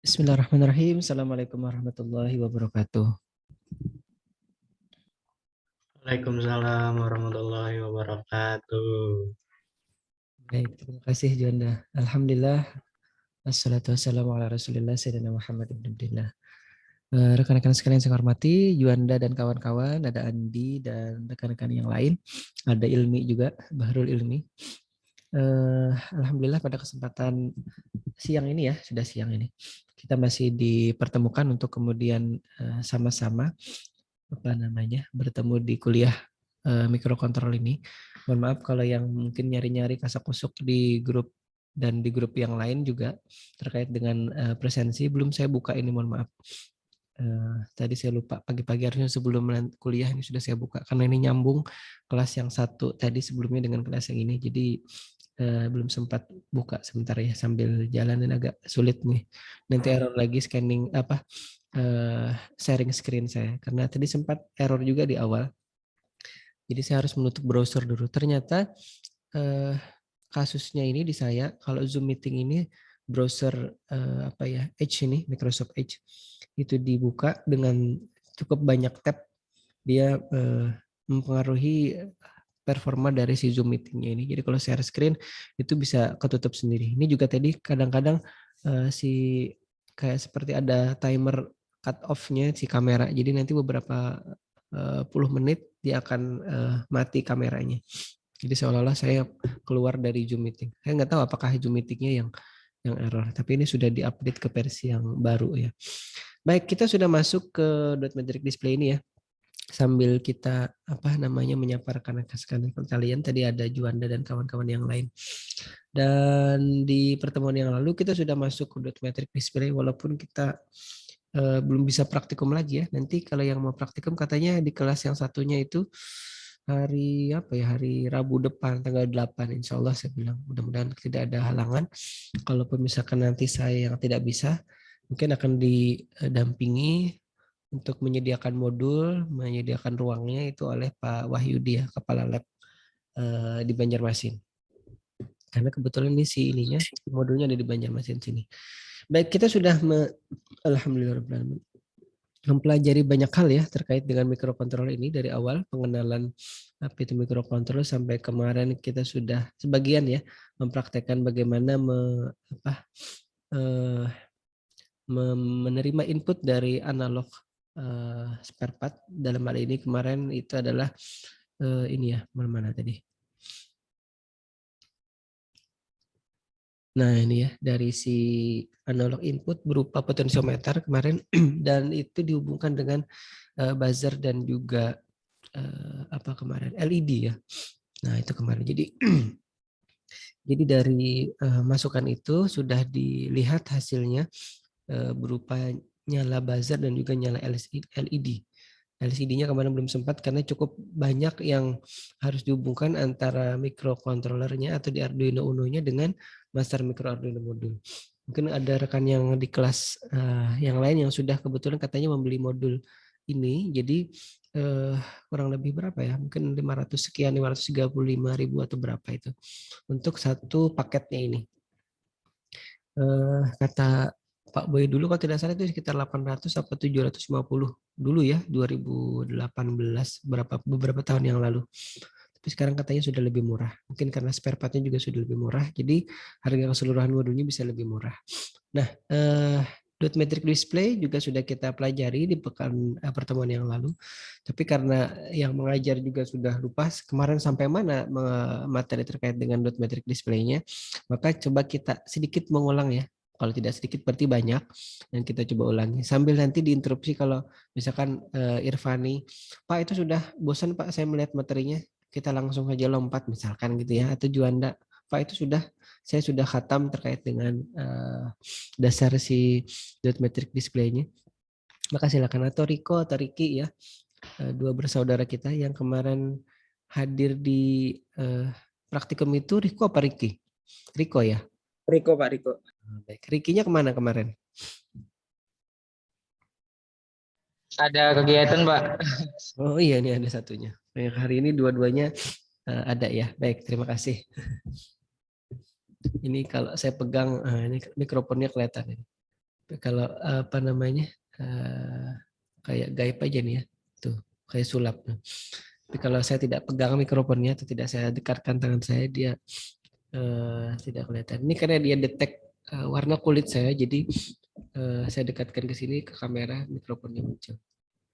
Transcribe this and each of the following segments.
Bismillahirrahmanirrahim. Assalamualaikum warahmatullahi wabarakatuh. Waalaikumsalam warahmatullahi wabarakatuh. Baik, terima kasih Juanda. Alhamdulillah, wassalatu wassalamu ala rasulillah, Sayyidina Muhammad ibn Abdillah. Rekan-rekan sekalian yang saya hormati, Juanda dan kawan-kawan, ada Andi dan rekan-rekan yang lain, ada Ilmi juga, Bahrul Ilmi. Alhamdulillah pada kesempatan siang ini ya, sudah siang ini, kita masih dipertemukan untuk kemudian sama-sama bertemu di kuliah mikrokontrol ini. Mohon maaf kalau yang mungkin nyari-nyari kasak-kusuk di grup dan di grup yang lain juga terkait dengan presensi, belum saya buka ini, mohon maaf. Tadi saya lupa, pagi-pagi harusnya sebelum kuliah ini sudah saya buka, karena ini nyambung kelas yang satu tadi sebelumnya dengan kelas yang ini, jadi belum sempat buka sebentar ya, sambil jalan dan agak sulit nih. Nanti error lagi scanning sharing screen saya, karena tadi sempat error juga di awal. Jadi saya harus menutup browser dulu. Ternyata kasusnya ini di saya, kalau Zoom meeting ini browser Edge ini, Microsoft Edge, itu dibuka dengan cukup banyak tab, dia mempengaruhi performa dari si Zoom meetingnya ini. Jadi kalau share screen itu bisa ketutup sendiri. Ini juga tadi kadang-kadang si kayak seperti ada timer cut off-nya si kamera. Jadi nanti beberapa puluh menit dia akan mati kameranya. Jadi seolah-olah saya keluar dari Zoom meeting. Saya nggak tahu apakah Zoom meetingnya yang error, tapi ini sudah diupdate ke versi yang baru ya. Baik, kita sudah masuk ke Dotmetric Display ini ya. Sambil kita menyapa rekan-rekan kalian, tadi ada Juanda dan kawan-kawan yang lain. Dan di pertemuan yang lalu kita sudah masuk ke Dotmetric Display, walaupun kita belum bisa praktikum lagi ya. Nanti kalau yang mau praktikum katanya di kelas yang satunya itu hari Rabu depan tanggal 8, insya Allah saya bilang. Mudah-mudahan tidak ada halangan. Kalaupun misalkan nanti saya yang tidak bisa, mungkin akan didampingi untuk menyediakan modul, menyediakan ruangnya itu oleh Pak Wahyudi ya, Kepala Lab di Banjarmasin. Karena kebetulan ini modulnya ada di Banjarmasin sini. Baik, kita sudah alhamdulillah mempelajari banyak hal ya terkait dengan mikrokontroller ini dari awal pengenalan apa itu mikrokontroller sampai kemarin kita sudah sebagian ya mempraktekkan bagaimana menerima input dari analog spare part. Dalam hal ini kemarin itu adalah ini ya, mana tadi. Nah ini ya, dari si analog input berupa potensiometer kemarin dan itu dihubungkan dengan buzzer dan juga kemarin LED ya. Nah itu kemarin. Jadi dari masukan itu sudah dilihat hasilnya berupa nyala buzzer dan juga nyala LED. LCD-nya kemarin belum sempat karena cukup banyak yang harus dihubungkan antara mikrokontrollernya atau di Arduino Uno-nya dengan master micro Arduino modul. Mungkin ada rekan yang di kelas yang lain yang sudah kebetulan katanya membeli modul ini, jadi kurang lebih berapa ya? Mungkin 500 sekian, 535.000 atau berapa itu untuk satu paketnya ini. Kata Pak Boy dulu kalau tidak salah itu sekitar 800 atau 750 dulu ya, 2018 beberapa tahun yang lalu. Tapi sekarang katanya sudah lebih murah. Mungkin karena spare part-nya juga sudah lebih murah, jadi harga keseluruhan modulnya bisa lebih murah. Nah, Dotmetric Display juga sudah kita pelajari di pertemuan yang lalu. Tapi karena yang mengajar juga sudah lupa kemarin sampai mana materi terkait dengan Dotmetric Display-nya, maka coba kita sedikit mengulang ya. Kalau tidak sedikit berarti banyak, dan kita coba ulangi. Sambil nanti diinterupsi kalau misalkan Irfani, Pak itu sudah bosan Pak saya melihat materinya, kita langsung saja lompat misalkan gitu ya. Atau Juanda, Pak itu saya sudah khatam terkait dengan dasar si Dotmetric Display-nya. Maka silakan. Atau Riko atau Riki ya, dua bersaudara kita yang kemarin hadir di praktikum itu. Riko apa Riki? Riko ya? Riko Pak Riko. Baik. Rikinya kemana kemarin? Ada kegiatan Pak. Oh iya, ini ada satunya. Hari ini dua-duanya ada ya. Baik, terima kasih. Ini kalau saya pegang, ini mikrofonnya kelihatan. Tapi Kalau apa namanya kayak gaib aja nih ya, tuh kayak sulap. Tapi kalau saya tidak pegang mikrofonnya atau tidak saya dekatkan tangan saya, dia tidak kelihatan. Ini karena dia detect warna kulit saya, jadi saya dekatkan ke sini ke kamera, mikrofonnya muncul.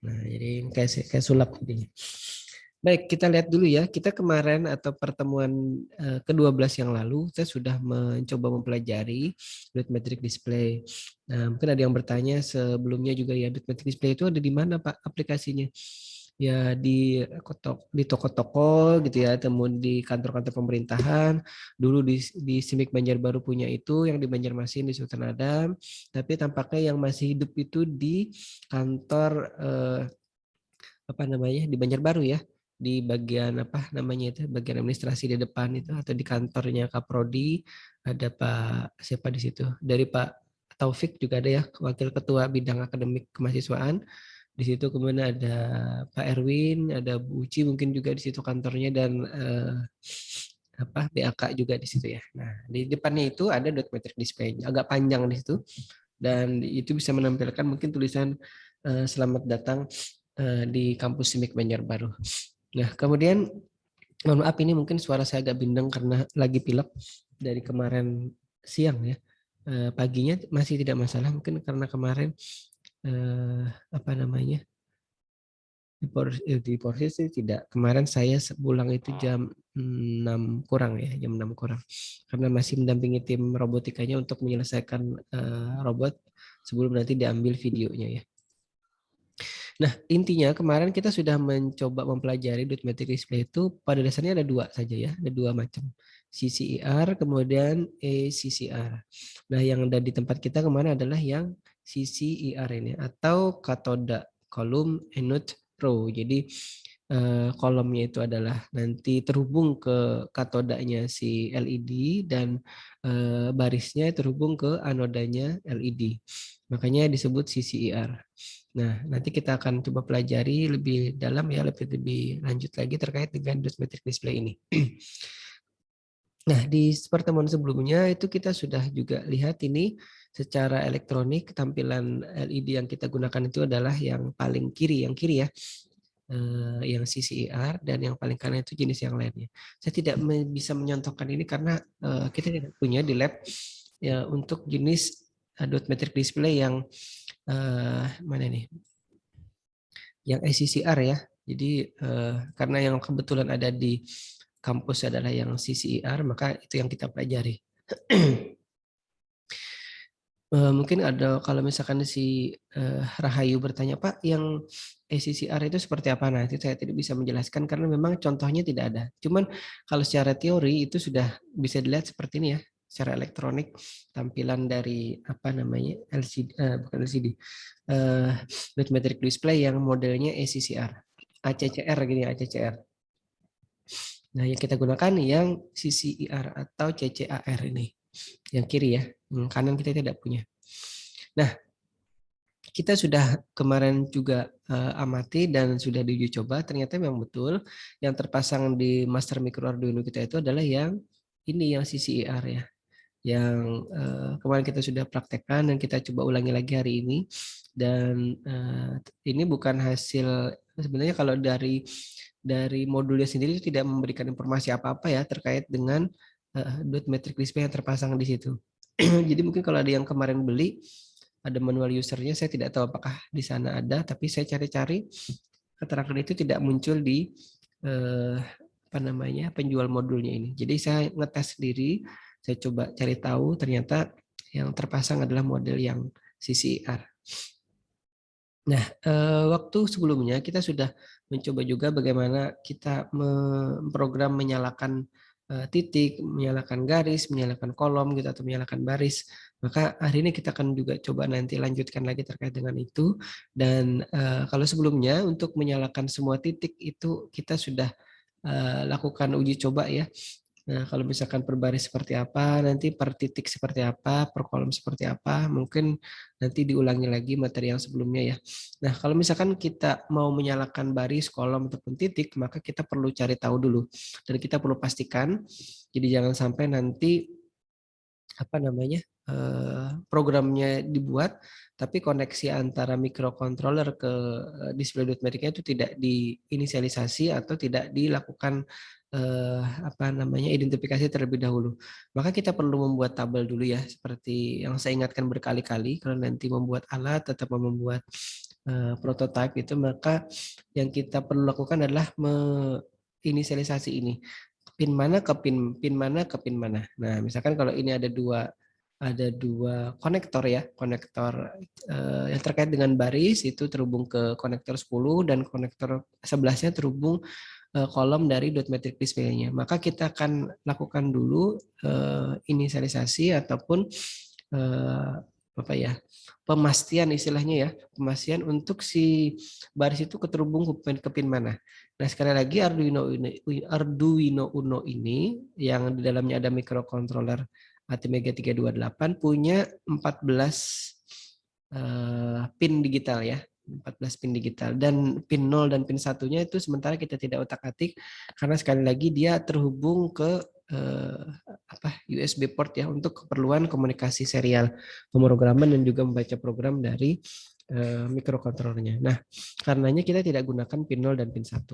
Nah, jadi kayak sulap jadinya. Baik, kita lihat dulu ya. Kita kemarin atau pertemuan ke-12 yang lalu, saya sudah mencoba mempelajari dot metric display. Nah, mungkin ada yang bertanya sebelumnya juga ya, dot metric display itu ada di mana Pak aplikasinya? Ya di toko-toko gitu ya, temuan di kantor-kantor pemerintahan. Dulu di Simik Banjarbaru punya itu, yang di Banjarmasin di Sultan Adam. Tapi tampaknya yang masih hidup itu di kantor apa namanya di Banjarbaru ya, di bagian apa namanya itu, bagian administrasi di depan itu, atau di kantornya Kaprodi ada Pak siapa di situ, dari Pak Taufik juga ada ya, wakil ketua bidang akademik kemahasiswaan di situ. Kemudian ada Pak Erwin, ada Bu Uci mungkin juga di situ kantornya, dan apa BAK juga di situ ya. Nah, di depannya itu ada dot metric display agak panjang di situ, dan itu bisa menampilkan mungkin tulisan selamat datang di kampus Simik Banjarbaru. Nah, kemudian mohon maaf ini mungkin suara saya agak bindeng karena lagi pilek dari kemarin siang ya. Paginya masih tidak masalah, mungkin karena kemarin apa namanya di porsi sih tidak. Kemarin saya pulang itu jam 6 kurang ya, jam 6 kurang. Karena masih mendampingi tim robotikanya untuk menyelesaikan robot sebelum nanti diambil videonya ya. Nah, intinya kemarin kita sudah mencoba mempelajari dot metric display itu pada dasarnya ada dua saja ya, ada dua macam. CCIR kemudian ACCR. Nah, yang ada di tempat kita kemarin adalah yang CCIR ini atau Cathode Column Anode Row. Jadi kolomnya itu adalah nanti terhubung ke katodanya si LED, dan barisnya terhubung ke anodanya LED. Makanya disebut CCIR. Nah, nanti kita akan coba pelajari lebih dalam ya, lebih lanjut lagi terkait dengan dot metric display ini. Nah, di pertemuan sebelumnya itu kita sudah juga lihat ini secara elektronik tampilan LED yang kita gunakan itu adalah yang paling kiri, yang kiri ya, yang CCIR, dan yang paling kanan itu jenis yang lainnya. Saya tidak bisa menyontohkan ini karena kita tidak punya di lab ya untuk jenis dot metric display yang mana nih? Yang ACCR ya. Jadi karena yang kebetulan ada di kampus adalah yang CCIR, maka itu yang kita pelajari. Mungkin ada kalau misalkan si Rahayu bertanya, Pak, yang ACCR itu seperti apa? Nah, itu saya tidak bisa menjelaskan karena memang contohnya tidak ada. Cuman kalau secara teori itu sudah bisa dilihat seperti ini ya, secara elektronik tampilan dari apa namanya LCD, bukan LCD, dot metric display yang modelnya ACCR, ACCR gini, ACCR. Nah, yang kita gunakan yang CCIR atau CCAR ini, yang kiri ya, yang kanan kita tidak punya. Nah, kita sudah kemarin juga amati dan sudah diuji coba, ternyata memang betul yang terpasang di master micro Arduino kita itu adalah yang ini, yang CCIR ya, yang kemarin kita sudah praktekkan dan kita coba ulangi lagi hari ini. Dan ini bukan hasil, sebenarnya kalau dari modulnya sendiri itu tidak memberikan informasi apa-apa ya terkait dengan dot metric display yang terpasang di situ. Jadi mungkin kalau ada yang kemarin beli ada manual usernya, saya tidak tahu apakah di sana ada, tapi saya cari-cari keterangan itu tidak muncul di apa namanya penjual modulnya ini. Jadi saya ngetes sendiri, saya coba cari tahu, ternyata yang terpasang adalah model yang CCIR. Nah, waktu sebelumnya kita sudah mencoba juga bagaimana kita memprogram menyalakan titik, menyalakan garis, menyalakan kolom gitu, atau menyalakan baris. Maka hari ini kita akan juga coba nanti lanjutkan lagi terkait dengan itu. Dan kalau sebelumnya untuk menyalakan semua titik itu kita sudah lakukan uji coba ya. Nah, kalau misalkan per baris seperti apa, nanti per titik seperti apa, per kolom seperti apa, mungkin nanti diulangi lagi materi yang sebelumnya ya. Nah, kalau misalkan kita mau menyalakan baris, kolom, ataupun titik, maka kita perlu cari tahu dulu. Dan kita perlu pastikan, jadi jangan sampai nanti apa namanya programnya dibuat, tapi koneksi antara microcontroller ke display dotmatic-nya itu tidak diinisialisasi atau tidak dilakukan identifikasi terlebih dahulu. Maka kita perlu membuat tabel dulu ya, seperti yang saya ingatkan berkali-kali. Kalau nanti membuat alat atau membuat prototipe itu, maka yang kita perlu lakukan adalah menginisialisasi ini. Pin mana ke pin mana ke pin mana. Nah, misalkan kalau ini ada dua konektor ya, konektor yang terkait dengan baris itu terhubung ke konektor 10 dan konektor 11-nya terhubung kolom dari dot matrix display-nya. Maka kita akan lakukan dulu inisialisasi ataupun pemastian istilahnya ya, pemastian untuk si baris itu keterhubung ke pin mana. Nah, sekali lagi Arduino Uno ini yang di dalamnya ada microcontroller ATmega 328 punya 14 pin digital ya. 14 pin digital, dan pin 0 dan pin 1-nya itu sementara kita tidak otak-atik karena sekali lagi dia terhubung ke USB port ya untuk keperluan komunikasi serial, pemrograman dan juga membaca program dari mikrokontrolernya. Nah, karenanya kita tidak gunakan pin 0 dan pin 1.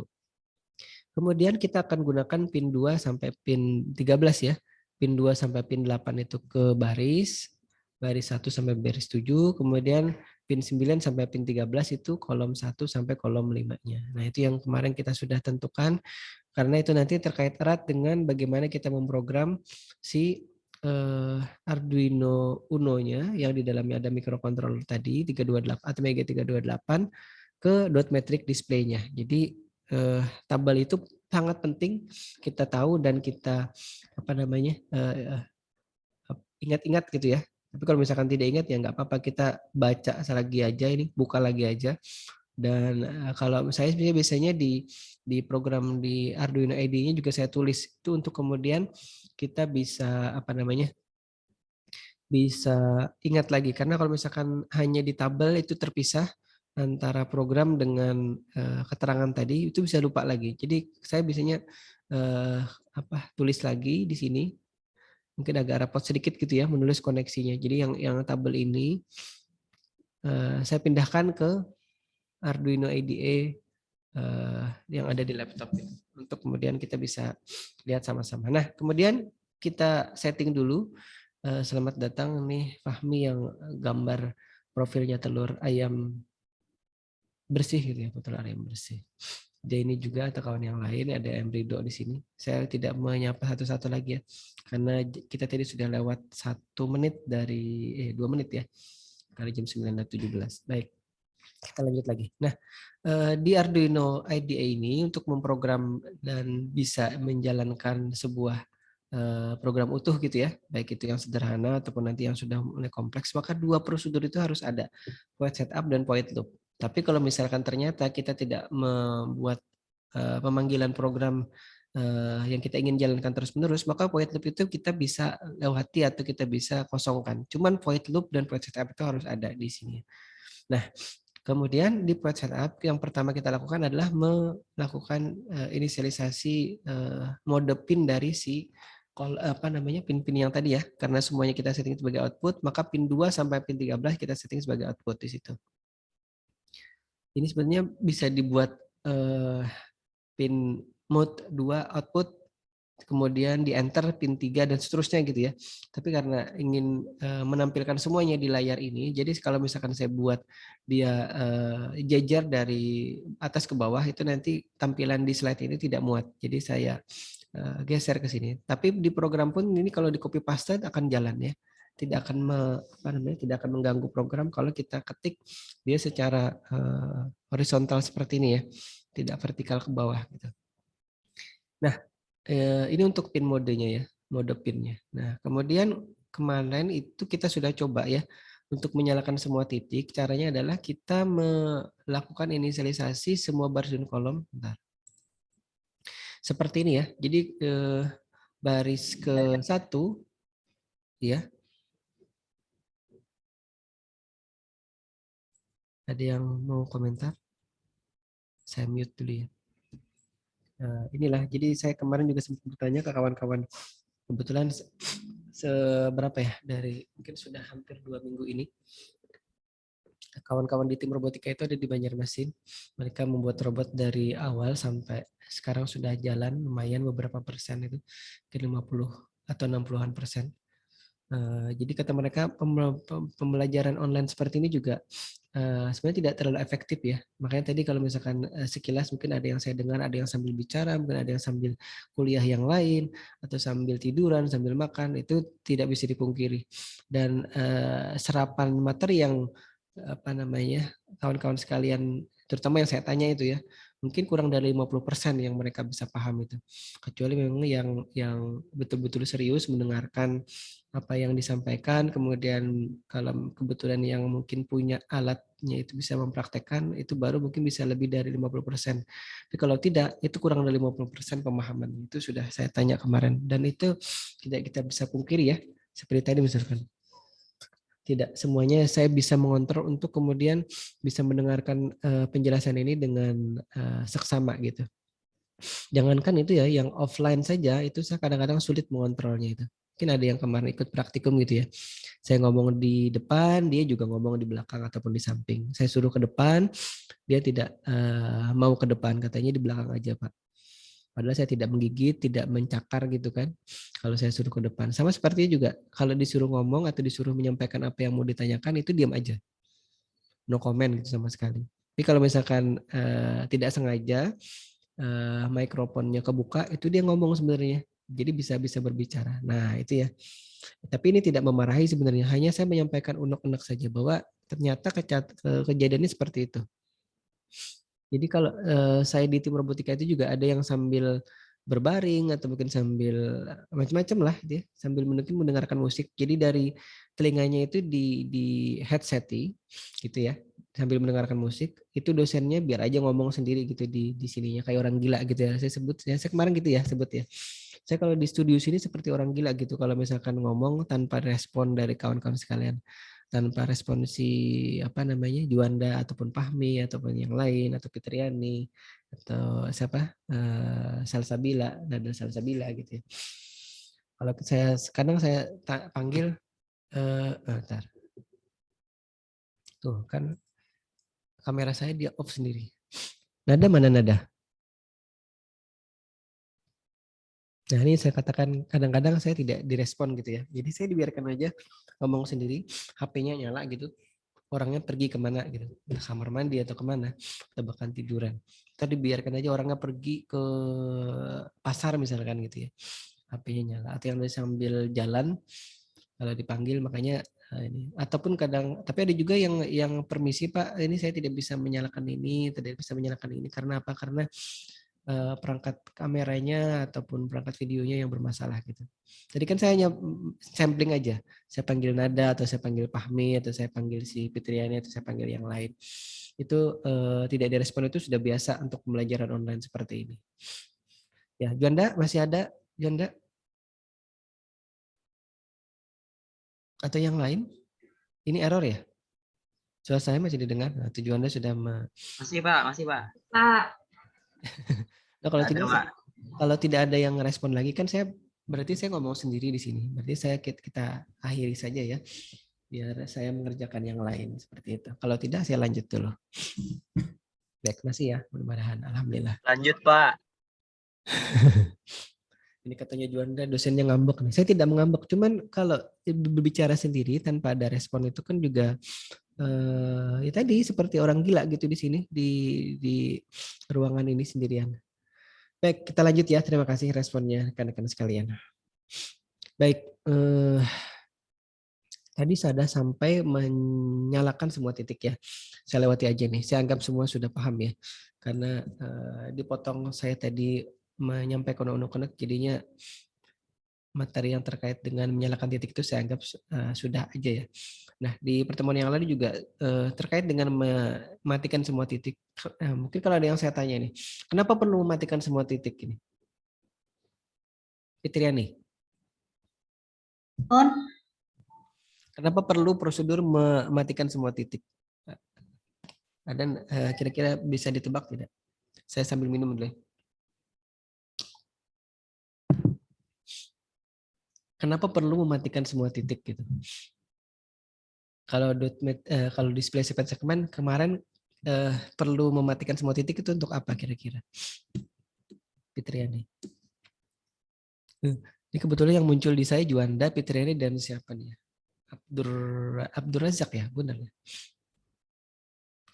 Kemudian kita akan gunakan pin 2 sampai pin 13 ya. Pin 2 sampai pin 8 itu ke baris 1 sampai baris 7, kemudian pin 9 sampai pin 13 itu kolom 1 sampai kolom 5-nya. Nah, itu yang kemarin kita sudah tentukan, karena itu nanti terkait erat dengan bagaimana kita memprogram si Arduino Uno-nya yang di dalamnya ada microcontroller tadi 328 ATmega 328 ke dot matrix display-nya. Jadi tabel itu sangat penting kita tahu dan kita ingat-ingat gitu ya. Tapi kalau misalkan tidak ingat ya nggak apa-apa, kita baca lagi aja, ini buka lagi aja. Dan kalau saya biasanya di program di Arduino IDE-nya juga saya tulis itu untuk kemudian kita bisa bisa ingat lagi, karena kalau misalkan hanya di tabel itu terpisah antara program dengan keterangan tadi, itu bisa lupa lagi. Jadi saya biasanya tulis lagi di sini. Mungkin agak repot sedikit gitu ya menulis koneksinya. Jadi yang tabel ini saya pindahkan ke Arduino IDE yang ada di laptop ini, untuk kemudian kita bisa lihat sama-sama. Nah, kemudian kita setting dulu. Selamat datang nih Fahmi yang gambar profilnya telur ayam bersih gitu ya, telur ayam bersih. Dia ini juga atau kawan yang lain, ada Emrido di sini. Saya tidak menyapa satu-satu lagi ya, karena kita tadi sudah lewat 1 menit dari 2 menit ya, kali jam 9.17. Baik, kita lanjut lagi. Nah, di Arduino IDE ini untuk memprogram dan bisa menjalankan sebuah program utuh gitu ya, baik itu yang sederhana ataupun nanti yang sudah mulai kompleks, maka 2 prosedur itu harus ada, point setup dan point loop. Tapi kalau misalkan ternyata kita tidak membuat pemanggilan program yang kita ingin jalankan terus-menerus, maka void loop itu kita bisa lewati atau kita bisa kosongkan. Cuman void loop dan void setup itu harus ada di sini. Nah, kemudian di void setup yang pertama kita lakukan adalah melakukan inisialisasi mode pin dari si pin-pin yang tadi ya. Karena semuanya kita setting sebagai output, maka pin 2 sampai pin 13 kita setting sebagai output di situ. Ini sebenarnya bisa dibuat pin mode 2 output, kemudian di enter pin 3 dan seterusnya gitu ya. Tapi karena ingin menampilkan semuanya di layar ini, jadi kalau misalkan saya buat dia jajar dari atas ke bawah, itu nanti tampilan di slide ini tidak muat. Jadi saya geser ke sini. Tapi di program pun ini kalau di copy paste akan jalan ya. Tidak akan tidak akan mengganggu program kalau kita ketik dia secara horizontal seperti ini ya, tidak vertikal ke bawah gitu. Nah, ini untuk pin modenya ya, mode pinnya. Nah, kemudian kemarin itu kita sudah coba ya untuk menyalakan semua titik. Caranya adalah kita melakukan inisialisasi semua baris dan kolom. Bentar. Seperti ini ya. Jadi baris ke-1 ya. Ada yang mau komentar? Saya mute dulu ya. Nah, inilah, jadi saya kemarin juga sempat bertanya ke kawan-kawan. Kebetulan seberapa ya, dari mungkin sudah hampir 2 minggu ini kawan-kawan di tim robotika itu ada di Banjarmasin. Mereka membuat robot dari awal sampai sekarang sudah jalan lumayan beberapa persen itu, ke 50 atau 60-an persen. Jadi kata mereka pembelajaran online seperti ini juga sebenarnya tidak terlalu efektif ya. Makanya tadi kalau misalkan sekilas mungkin ada yang saya dengar, ada yang sambil bicara, mungkin ada yang sambil kuliah yang lain, atau sambil tiduran, sambil makan, itu tidak bisa dipungkiri. Dan serapan materi yang apa namanya, kawan-kawan sekalian, terutama yang saya tanya itu ya, mungkin kurang dari 50% yang mereka bisa paham itu. Kecuali memang yang betul-betul serius mendengarkan apa yang disampaikan, kemudian kalau kebetulan yang mungkin punya alatnya itu bisa mempraktekkan, itu baru mungkin bisa lebih dari 50%. Tapi kalau tidak, itu kurang dari 50% pemahaman. Itu sudah saya tanya kemarin, dan itu tidak kita bisa pungkiri ya, seperti tadi misalkan. Tidak semuanya saya bisa mengontrol untuk kemudian bisa mendengarkan penjelasan ini dengan seksama gitu. Jangankan itu ya, yang offline saja itu saya kadang-kadang sulit mengontrolnya itu. Mungkin ada yang kemarin ikut praktikum gitu ya. Saya ngomong di depan, dia juga ngomong di belakang ataupun di samping. Saya suruh ke depan, dia tidak mau ke depan, katanya di belakang aja Pak. Padahal saya tidak menggigit, tidak mencakar gitu kan. Kalau saya suruh ke depan. Sama seperti juga, kalau disuruh ngomong atau disuruh menyampaikan apa yang mau ditanyakan, itu diam aja. No comment gitu sama sekali. Tapi kalau misalkan tidak sengaja, mikrofonnya kebuka, itu dia ngomong sebenarnya. Jadi bisa berbicara. Nah itu ya. Tapi ini tidak memarahi sebenarnya. Hanya saya menyampaikan unek-unek saja bahwa ternyata kejadiannya seperti itu. Jadi kalau saya di tim robotika itu juga ada yang sambil berbaring atau mungkin sambil macam-macam lah, dia sambil mungkin mendengarkan musik. Jadi dari telinganya itu di headset gitu ya, sambil mendengarkan musik. Itu dosennya biar aja ngomong sendiri gitu di sininya, kayak orang gila gitu ya. Saya sebut ya, saya kemarin gitu ya sebut ya. Saya kalau di studio sini seperti orang gila gitu kalau misalkan ngomong tanpa respon dari kawan-kawan sekalian, tanpa respon si apa namanya Juanda ataupun Fahmi ataupun yang lain atau Fitriani atau siapa Salsabila, Nada Salsabila gitu ya. Kalau saya kadang saya panggil bentar. Tuh kan kamera saya dia off sendiri. Nada mana Nada? Nah ini saya katakan kadang-kadang saya tidak direspon gitu ya. Jadi saya dibiarkan aja ngomong sendiri, HP-nya nyala gitu. Orangnya pergi kemana gitu, kamar mandi atau kemana, atau bahkan tiduran. Tadi biarkan aja orangnya pergi ke pasar misalkan gitu ya, HP-nya nyala. Atau yang sambil jalan kalau dipanggil makanya ini. Ataupun kadang, tapi ada juga yang permisi Pak, ini saya tidak bisa menyalakan ini, tidak bisa menyalakan ini karena apa? Karena perangkat kameranya ataupun perangkat videonya yang bermasalah gitu. Jadi kan saya hanya sampling aja. Saya panggil Nada atau saya panggil Fahmi atau saya panggil si Fitriani atau saya panggil yang lain. Itu tidak direspon, itu sudah biasa untuk pembelajaran online seperti ini. Ya, Juanda masih ada? Juanda? Atau yang lain? Ini error ya? Suara saya masih didengar. Nah, tujuannya sudah Masih Pak, masih Pak. Nah, kalau Ada tidak Pak. kalau tidak ada yang respon lagi kan berarti saya ngomong sendiri di sini. Berarti kita akhiri saja ya. Biar saya mengerjakan yang lain seperti itu. Kalau tidak saya lanjut dulu. Baik, masih ya, mudah-mudahan. Alhamdulillah. Lanjut Pak. Ini katanya Juanda dosennya ngambek nih. Saya tidak mengambek, cuman kalau berbicara sendiri tanpa ada respon itu kan juga ya tadi seperti orang gila gitu di sini di ruangan ini sendirian. Baik, kita lanjut ya. Terima kasih responnya rekan-rekan sekalian. Baik, tadi saya sampai menyalakan semua titik ya. Saya lewati aja nih. Saya anggap semua sudah paham ya. Karena dipotong saya tadi menyampaikan unek-unek, jadinya materi yang terkait dengan menyalakan titik itu saya anggap sudah aja ya. Nah, di pertemuan yang lalu juga terkait dengan mematikan semua titik. Mungkin kalau ada yang saya tanya nih, kenapa perlu mematikan semua titik ini? Fitriani. Kenapa perlu prosedur mematikan semua titik? Dan kira-kira bisa ditebak tidak? Saya sambil minum dulu. kenapa perlu mematikan semua titik gitu? Kalau kalau display segmen kemarin perlu mematikan semua titik itu untuk apa kira-kira? Fitriani. Ini kebetulan yang muncul di saya Juanda, Fitriani dan siapa nih? Abdur Razak ya, benar ya?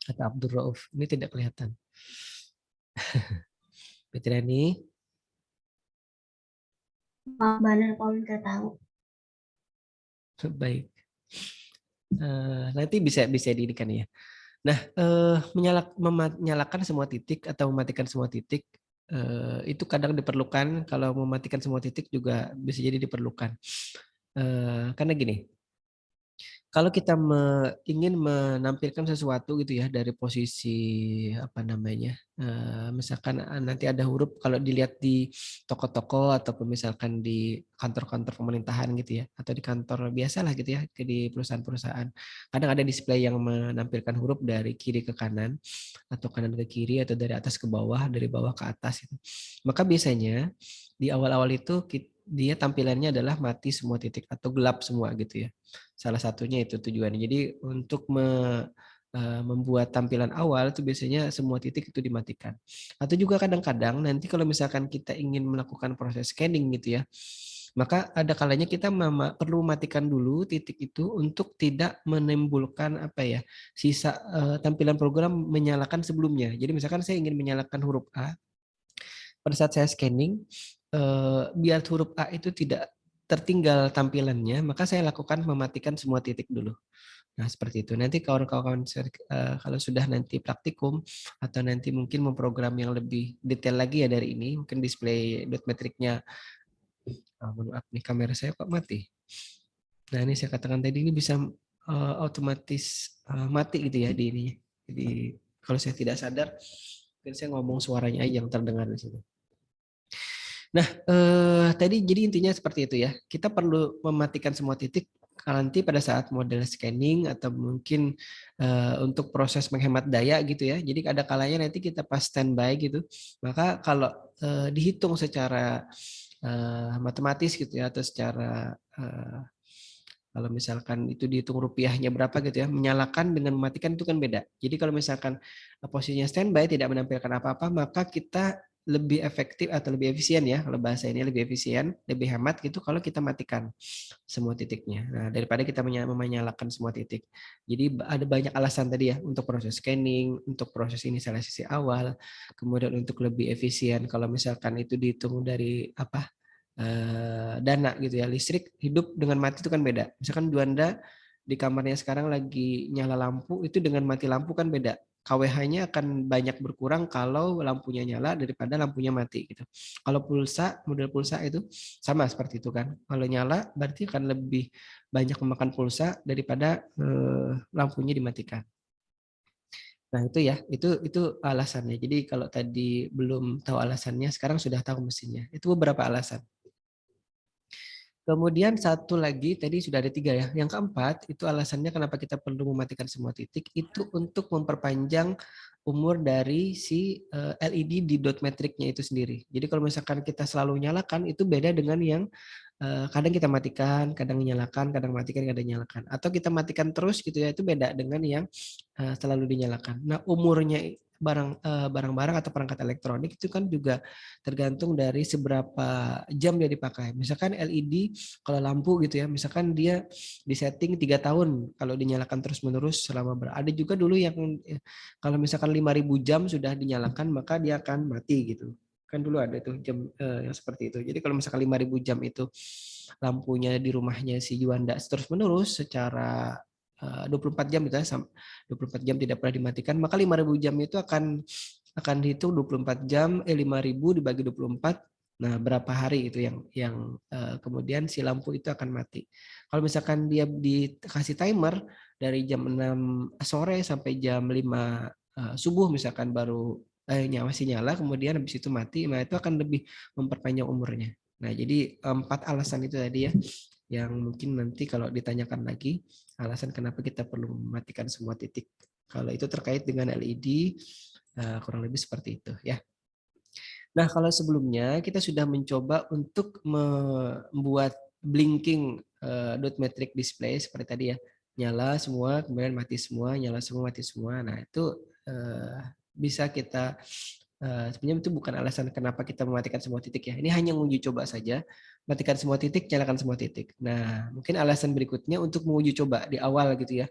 Atau Abdur Rauf. Ini tidak kelihatan. Fitriani. Maaf benar kalau nggak tahu. Baik. Nanti bisa diinikan ya. Nah, menyalakan semua titik atau mematikan semua titik itu kadang diperlukan. Kalau mematikan semua titik juga bisa jadi diperlukan. Karena gini, kalau kita ingin menampilkan sesuatu gitu ya dari posisi apa namanya, misalkan nanti ada huruf kalau dilihat di toko-toko ataupun misalkan di kantor-kantor pemerintahan gitu ya, atau di kantor biasalah gitu ya, di perusahaan-perusahaan, kadang ada display yang menampilkan huruf dari kiri ke kanan atau kanan ke kiri atau dari atas ke bawah, dari bawah ke atas gitu. Maka biasanya di awal-awal itu dia tampilannya adalah mati semua titik atau gelap semua gitu ya. Salah satunya itu tujuannya. Jadi untuk membuat tampilan awal itu biasanya semua titik itu dimatikan. Atau juga kadang-kadang nanti kalau misalkan kita ingin melakukan proses scanning gitu ya, maka ada kalanya kita perlu matikan dulu titik itu untuk tidak menimbulkan apa ya, sisa tampilan program menyalakan sebelumnya. Jadi misalkan saya ingin menyalakan huruf A, pada saat saya scanning, biar huruf A itu tidak tertinggal tampilannya, maka saya lakukan mematikan semua titik dulu. Nah, seperti itu. Nanti kawan-kawan kalau sudah nanti praktikum atau nanti mungkin memprogram yang lebih detail lagi ya dari ini, mungkin display dot metriknya, maaf nih kamera saya kok mati. Nah, ini saya katakan tadi ini bisa otomatis mati gitu ya di ini. Jadi kalau saya tidak sadar, mungkin saya ngomong suaranya aja yang terdengar di sini. Nah, tadi jadi intinya seperti itu ya. Kita perlu mematikan semua titik nanti pada saat model scanning atau mungkin untuk proses menghemat daya gitu ya. Jadi ada kalanya nanti kita pas standby gitu. Maka kalau dihitung secara matematis gitu ya atau secara kalau misalkan itu dihitung rupiahnya berapa gitu ya, menyalakan dengan mematikan itu kan beda. Jadi kalau misalkan posisinya standby tidak menampilkan apa-apa, maka kita lebih efektif atau lebih efisien ya, kalau bahasa ini lebih efisien, lebih hemat gitu kalau kita matikan semua titiknya. Nah, daripada kita menyalakan semua titik. Jadi ada banyak alasan tadi ya, untuk proses scanning, untuk proses inisialisasi awal, kemudian untuk lebih efisien kalau misalkan itu dihitung dari apa, dana gitu ya, listrik hidup dengan mati itu kan beda. Misalkan Juanda di kamarnya sekarang lagi nyala lampu, itu dengan mati lampu kan beda. KWH-nya akan banyak berkurang kalau lampunya nyala daripada lampunya mati gitu. Kalau pulsa, model pulsa itu sama seperti itu kan. Kalau nyala berarti akan lebih banyak memakan pulsa daripada lampunya dimatikan. Nah, itu ya, itu alasannya. Jadi kalau tadi belum tahu alasannya, sekarang sudah tahu mesinnya. Itu beberapa alasan. Kemudian satu lagi tadi sudah ada 3 ya. Yang keempat itu alasannya kenapa kita perlu mematikan semua titik itu untuk memperpanjang umur dari si LED di dot metriknya itu sendiri. Jadi kalau misalkan kita selalu nyalakan itu beda dengan yang kadang kita matikan, kadang nyalakan, kadang matikan, kadang nyalakan. Atau kita matikan terus gitu ya, itu beda dengan yang selalu dinyalakan. Nah, umurnya barang-barang atau perangkat elektronik itu kan juga tergantung dari seberapa jam dia dipakai. Misalkan LED kalau lampu gitu ya, misalkan dia disetting 3 tahun kalau dinyalakan terus-menerus selama ada juga dulu yang kalau misalkan 5.000 jam sudah dinyalakan maka dia akan mati gitu. Kan dulu ada tuh jam yang seperti itu. Jadi kalau misalkan 5.000 jam itu lampunya di rumahnya si Juanda terus-menerus secara 24 jam gitu ya, 24 jam tidak pernah dimatikan, maka 5.000 jam itu akan dihitung 24 jam, 5.000 dibagi 24, nah berapa hari itu yang kemudian si lampu itu akan mati. Kalau misalkan dia dikasih timer dari jam 6 sore sampai jam 5 subuh misalkan baru masih nyala, kemudian habis itu mati, nah itu akan lebih memperpanjang umurnya. Nah, jadi 4 alasan itu tadi ya, yang mungkin nanti kalau ditanyakan lagi, alasan kenapa kita perlu mematikan semua titik. Kalau itu terkait dengan LED, kurang lebih seperti itu ya. Nah, kalau sebelumnya kita sudah mencoba untuk membuat blinking dot matrix display seperti tadi ya, nyala semua kemudian mati semua, nyala semua mati semua. Nah itu bisa kita sebenarnya itu bukan alasan kenapa kita mematikan semua titik ya. Ini hanya menguji coba saja, matikan semua titik, nyalakan semua titik. Nah mungkin alasan berikutnya untuk menguji coba di awal gitu ya.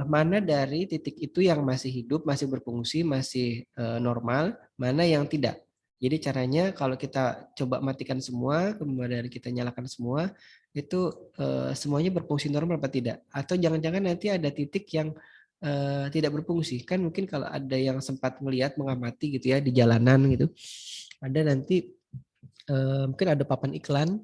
Mana dari titik itu yang masih hidup, masih berfungsi, masih normal, mana yang tidak. Jadi caranya kalau kita coba matikan semua, kemudian kita nyalakan semua, itu semuanya berfungsi normal apa tidak? Atau jangan-jangan nanti ada titik yang tidak berfungsi. Kan mungkin kalau ada yang sempat melihat, mengamati gitu ya di jalanan gitu, ada nanti mungkin ada papan iklan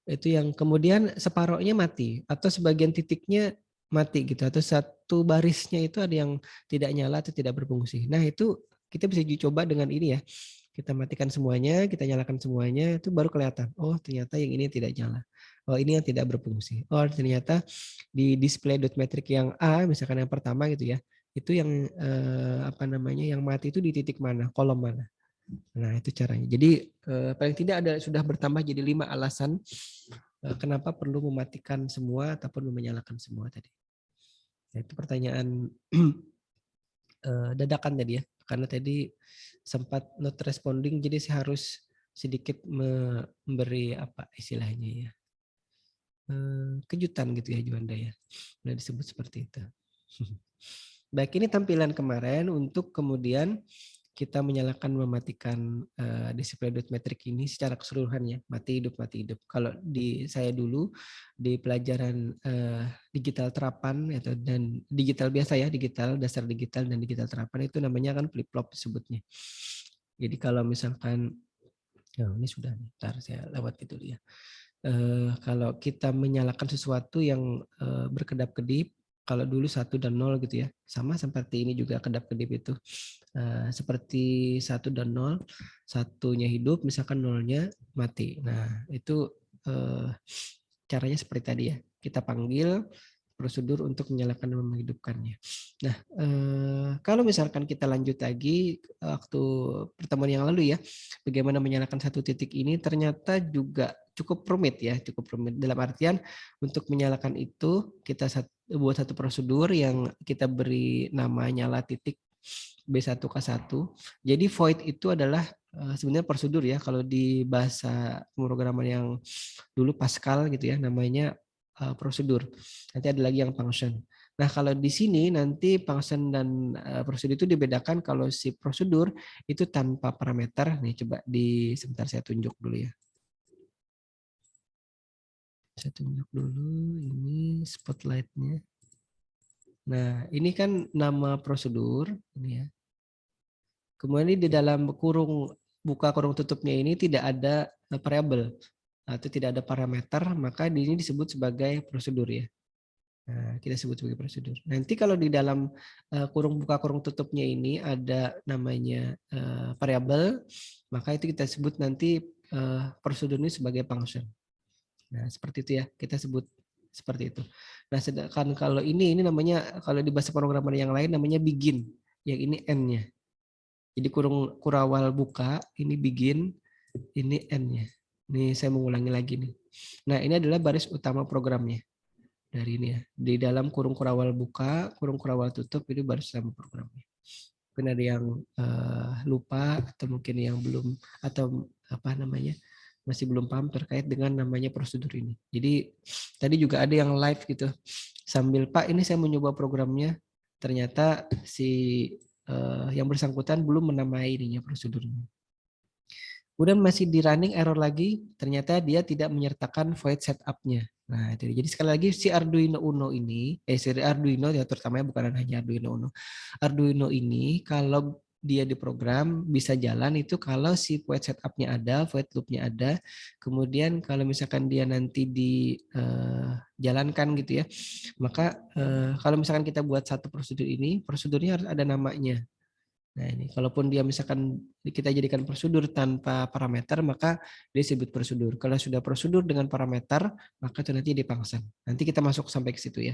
itu yang kemudian separohnya mati atau sebagian titiknya mati gitu atau satu barisnya itu ada yang tidak nyala atau tidak berfungsi. Nah itu kita bisa uji coba dengan ini ya. Kita matikan semuanya, kita nyalakan semuanya, itu baru kelihatan. Oh ternyata yang ini tidak nyala. Oh ini yang tidak berfungsi. Oh ternyata di display dot matrix yang A, misalkan yang pertama gitu ya, itu yang yang mati itu di titik mana, kolom mana. Nah itu caranya. Jadi paling tidak ada sudah bertambah jadi 5 alasan kenapa perlu mematikan semua ataupun menyalakan semua tadi. Nah, itu pertanyaan dadakan tadi ya, karena tadi sempat not responding, jadi saya harus sedikit memberi apa istilahnya ya, kejutan gitu ya Juanda ya, udah disebut seperti itu. Baik, ini tampilan kemarin untuk kemudian kita menyalakan mematikan display dot matrix ini secara keseluruhannya, mati hidup. Kalau di saya dulu di pelajaran digital terapan atau dan digital biasa ya, digital dasar digital dan digital terapan itu namanya kan flip flop disebutnya. Jadi kalau misalkan ini sudah nih, ntar saya lewat itu dulu ya. Kalau kita menyalakan sesuatu yang berkedap-kedip, kalau dulu 1 dan 0 gitu ya, sama seperti ini juga kedap-kedip itu. Seperti 1 dan 0, satunya hidup, misalkan 0-nya mati. Nah itu caranya seperti tadi ya, kita panggil prosedur untuk menyalakan dan menghidupkannya. Nah, kalau misalkan kita lanjut lagi waktu pertemuan yang lalu ya, bagaimana menyalakan satu titik ini ternyata juga cukup rumit ya, cukup rumit dalam artian untuk menyalakan itu kita buat satu prosedur yang kita beri nama nyala titik B1K1. Jadi void itu adalah sebenarnya prosedur ya, kalau di bahasa pemrograman yang dulu Pascal gitu ya, namanya prosedur. Nanti ada lagi yang function. Nah, kalau di sini nanti function dan prosedur itu dibedakan. Kalau si prosedur itu tanpa parameter. Nih coba sebentar saya tunjuk dulu ya. Saya tunjuk dulu ini spotlight-nya. Nah, ini kan nama prosedur ini ya. Kemudian di dalam buka kurung tutupnya ini tidak ada variabel atau tidak ada parameter, maka ini disebut sebagai prosedur ya. Nah, kita sebut sebagai prosedur. Nanti kalau di dalam kurung buka kurung tutupnya ini ada namanya variabel, maka itu kita sebut nanti prosedur ini sebagai function. Nah, seperti itu ya, kita sebut seperti itu. Nah, sedangkan kalau ini namanya, kalau di bahasa pemrograman yang lain namanya begin, yang ini n-nya. Jadi kurawal buka, ini begin, ini n-nya. Ini saya mengulangi lagi nih. Nah, ini adalah baris utama programnya. Dari ini ya. Di dalam kurung kurawal buka, kurung kurawal tutup, ini baris utama programnya. Mungkin ada yang lupa atau mungkin yang belum, atau apa namanya, masih belum paham terkait dengan namanya prosedur ini. Jadi tadi juga ada yang live gitu. Sambil Pak, ini saya mencoba programnya, ternyata si yang bersangkutan belum menamai ininya prosedurnya. Kemudian masih di running error lagi, ternyata dia tidak menyertakan void setup-nya. Nah, itu. Jadi sekali lagi si Arduino Uno ini, si Arduino ya terutamanya bukan hanya Arduino Uno. Arduino ini kalau dia diprogram bisa jalan itu kalau si void setup-nya ada, void loop-nya ada. Kemudian kalau misalkan dia nanti dijalankan gitu ya, maka kalau misalkan kita buat satu prosedur ini, prosedurnya harus ada namanya. Nah ini, kalaupun dia misalkan kita jadikan prosedur tanpa parameter, maka dia disebut prosedur. Kalau sudah prosedur dengan parameter, maka itu nanti di function. Nanti kita masuk sampai ke situ ya.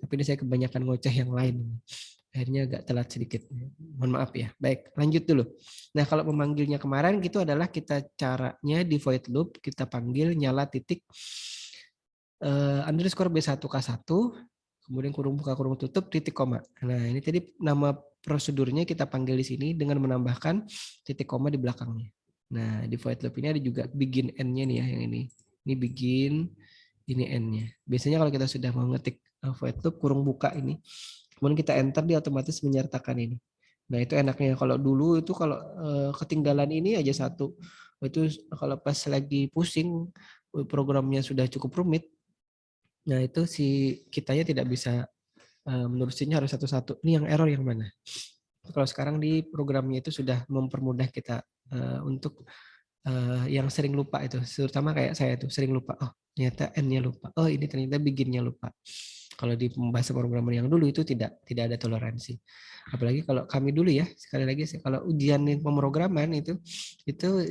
Tapi ini saya kebanyakan ngoceh yang lain. Akhirnya agak telat sedikit. Mohon maaf ya. Baik, lanjut dulu. Nah, kalau memanggilnya kemarin itu adalah kita caranya di void loop, kita panggil nyala titik underscore B1K1, kemudian kurung buka kurung tutup titik koma. Nah, ini tadi nama prosedurnya kita panggil di sini dengan menambahkan titik koma di belakangnya. Nah, di void loop ini ada juga begin end-nya nih ya, yang ini. Ini begin, ini end-nya. Biasanya kalau kita sudah mau ngetik void loop kurung buka ini, kemudian kita enter, dia otomatis menyertakan ini. Nah, itu enaknya. Kalau dulu itu kalau ketinggalan ini aja satu, itu kalau pas lagi pusing programnya sudah cukup rumit, nah itu si kitanya tidak bisa menerusinya, harus satu-satu. Ini yang error yang mana? Kalau sekarang di programnya itu sudah mempermudah kita untuk yang sering lupa itu, terutama kayak saya tuh sering lupa. Oh, ternyata n-nya lupa. Oh, ini ternyata begin-nya lupa. Kalau di pembahasan programmer yang dulu itu tidak ada toleransi. Apalagi kalau kami dulu ya, sekali lagi kalau ujian pemrograman itu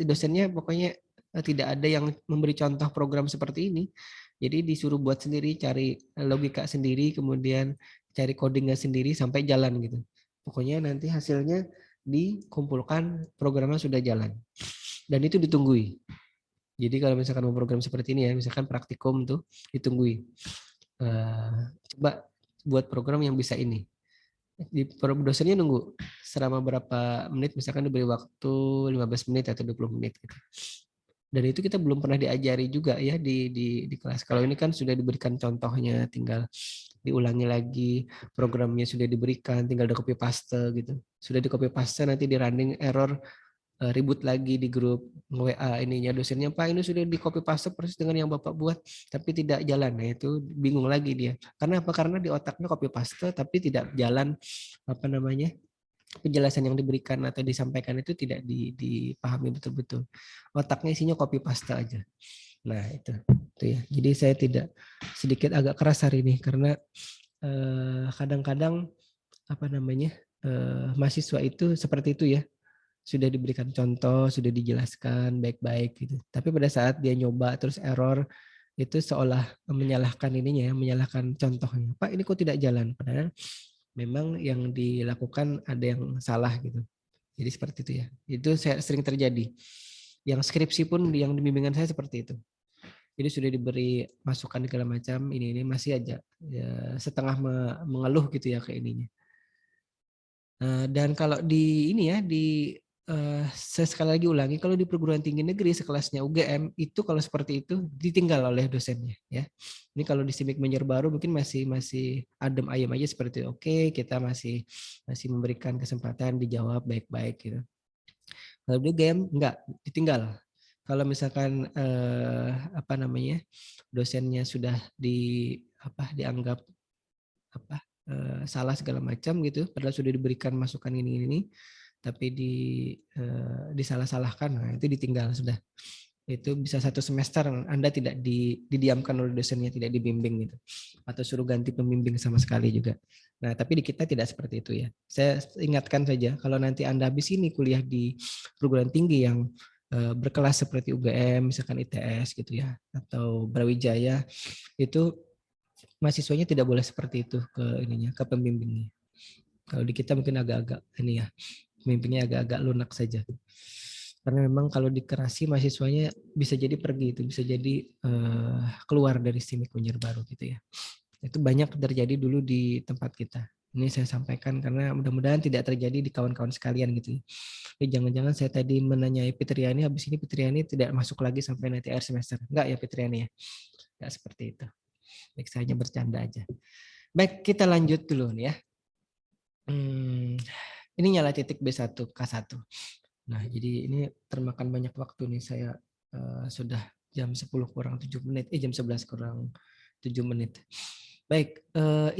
dosennya pokoknya tidak ada yang memberi contoh program seperti ini. Jadi disuruh buat sendiri, cari logika sendiri, kemudian cari codingnya sendiri sampai jalan gitu. Pokoknya nanti hasilnya dikumpulkan, programnya sudah jalan. Dan itu ditunggui. Jadi kalau misalkan mau program seperti ini ya, misalkan praktikum tuh ditunggui. Coba buat program yang bisa ini. Di dosennya nunggu selama berapa menit, misalkan diberi waktu 15 menit atau 20 menit gitu. Dan itu kita belum pernah diajari juga ya di kelas. Kalau ini kan sudah diberikan contohnya, tinggal diulangi lagi, programnya sudah diberikan, tinggal di copy paste gitu. Sudah di copy paste, nanti di running error, ribut lagi di grup WA ininya dosennya, Pak ini sudah di copy paste persis dengan yang Bapak buat tapi tidak jalan. Nah, itu bingung lagi dia. Karena apa? Karena di otaknya copy paste tapi tidak jalan, apa namanya, penjelasan yang diberikan atau disampaikan itu tidak dipahami betul-betul. Otaknya isinya copy paste aja. Nah, itu ya. Jadi saya tidak, sedikit agak keras hari ini karena kadang-kadang apa namanya, mahasiswa itu seperti itu ya. Sudah diberikan contoh, sudah dijelaskan baik-baik gitu. Tapi pada saat dia nyoba terus error, itu seolah menyalahkan ininya ya, menyalahkan contohnya. Pak, ini kok tidak jalan? Padahal memang yang dilakukan ada yang salah gitu. Jadi seperti itu ya. Itu sering terjadi. Yang skripsi pun yang di bimbingan saya seperti itu. Jadi sudah diberi masukan segala macam, ini masih aja ya, setengah mengeluh gitu ya ke ininya. Dan kalau di ini ya, saya sekali lagi ulangi, kalau di perguruan tinggi negeri sekelasnya UGM itu kalau seperti itu ditinggal oleh dosennya ya. Ini kalau di SIMIK Banjarbaru mungkin masih adem ayem aja seperti itu. Oke, kita masih memberikan kesempatan dijawab baik-baik gitu. Kalau di UGM enggak, ditinggal. Kalau misalkan apa namanya, dosennya sudah dianggap salah segala macam gitu, padahal sudah diberikan masukan ini tapi disalah-salahkan, nah itu ditinggal sudah. Itu bisa 1 semester Anda tidak didiamkan oleh dosennya, tidak dibimbing gitu, atau suruh ganti pembimbing sama sekali juga. Nah, tapi di kita tidak seperti itu ya. Saya ingatkan saja, kalau nanti Anda habis ini kuliah di perguruan tinggi yang berkelas seperti UGM, misalkan ITS gitu ya, atau Brawijaya, itu mahasiswanya tidak boleh seperti itu ke pembimbingnya. Kalau di kita mungkin agak-agak ini ya, pembimbingnya agak-agak lunak saja. Karena memang kalau dikerasi mahasiswanya bisa jadi pergi, itu bisa jadi keluar dari SIMIK Banjarbaru gitu ya. Itu banyak terjadi dulu di tempat kita. Ini saya sampaikan karena mudah-mudahan tidak terjadi di kawan-kawan sekalian gitu. Jangan-jangan saya tadi menanyai Fitriani, habis ini Fitriani tidak masuk lagi sampai nanti akhir semester. Enggak ya Fitriani ya? Enggak seperti itu. Baik, saya hanya bercanda aja. Baik, kita lanjut dulu nih ya. Ini nyala titik B1K1. Nah, jadi ini termakan banyak waktu nih, saya sudah jam 10 kurang 7 menit, jam 11 kurang 7 menit. Baik,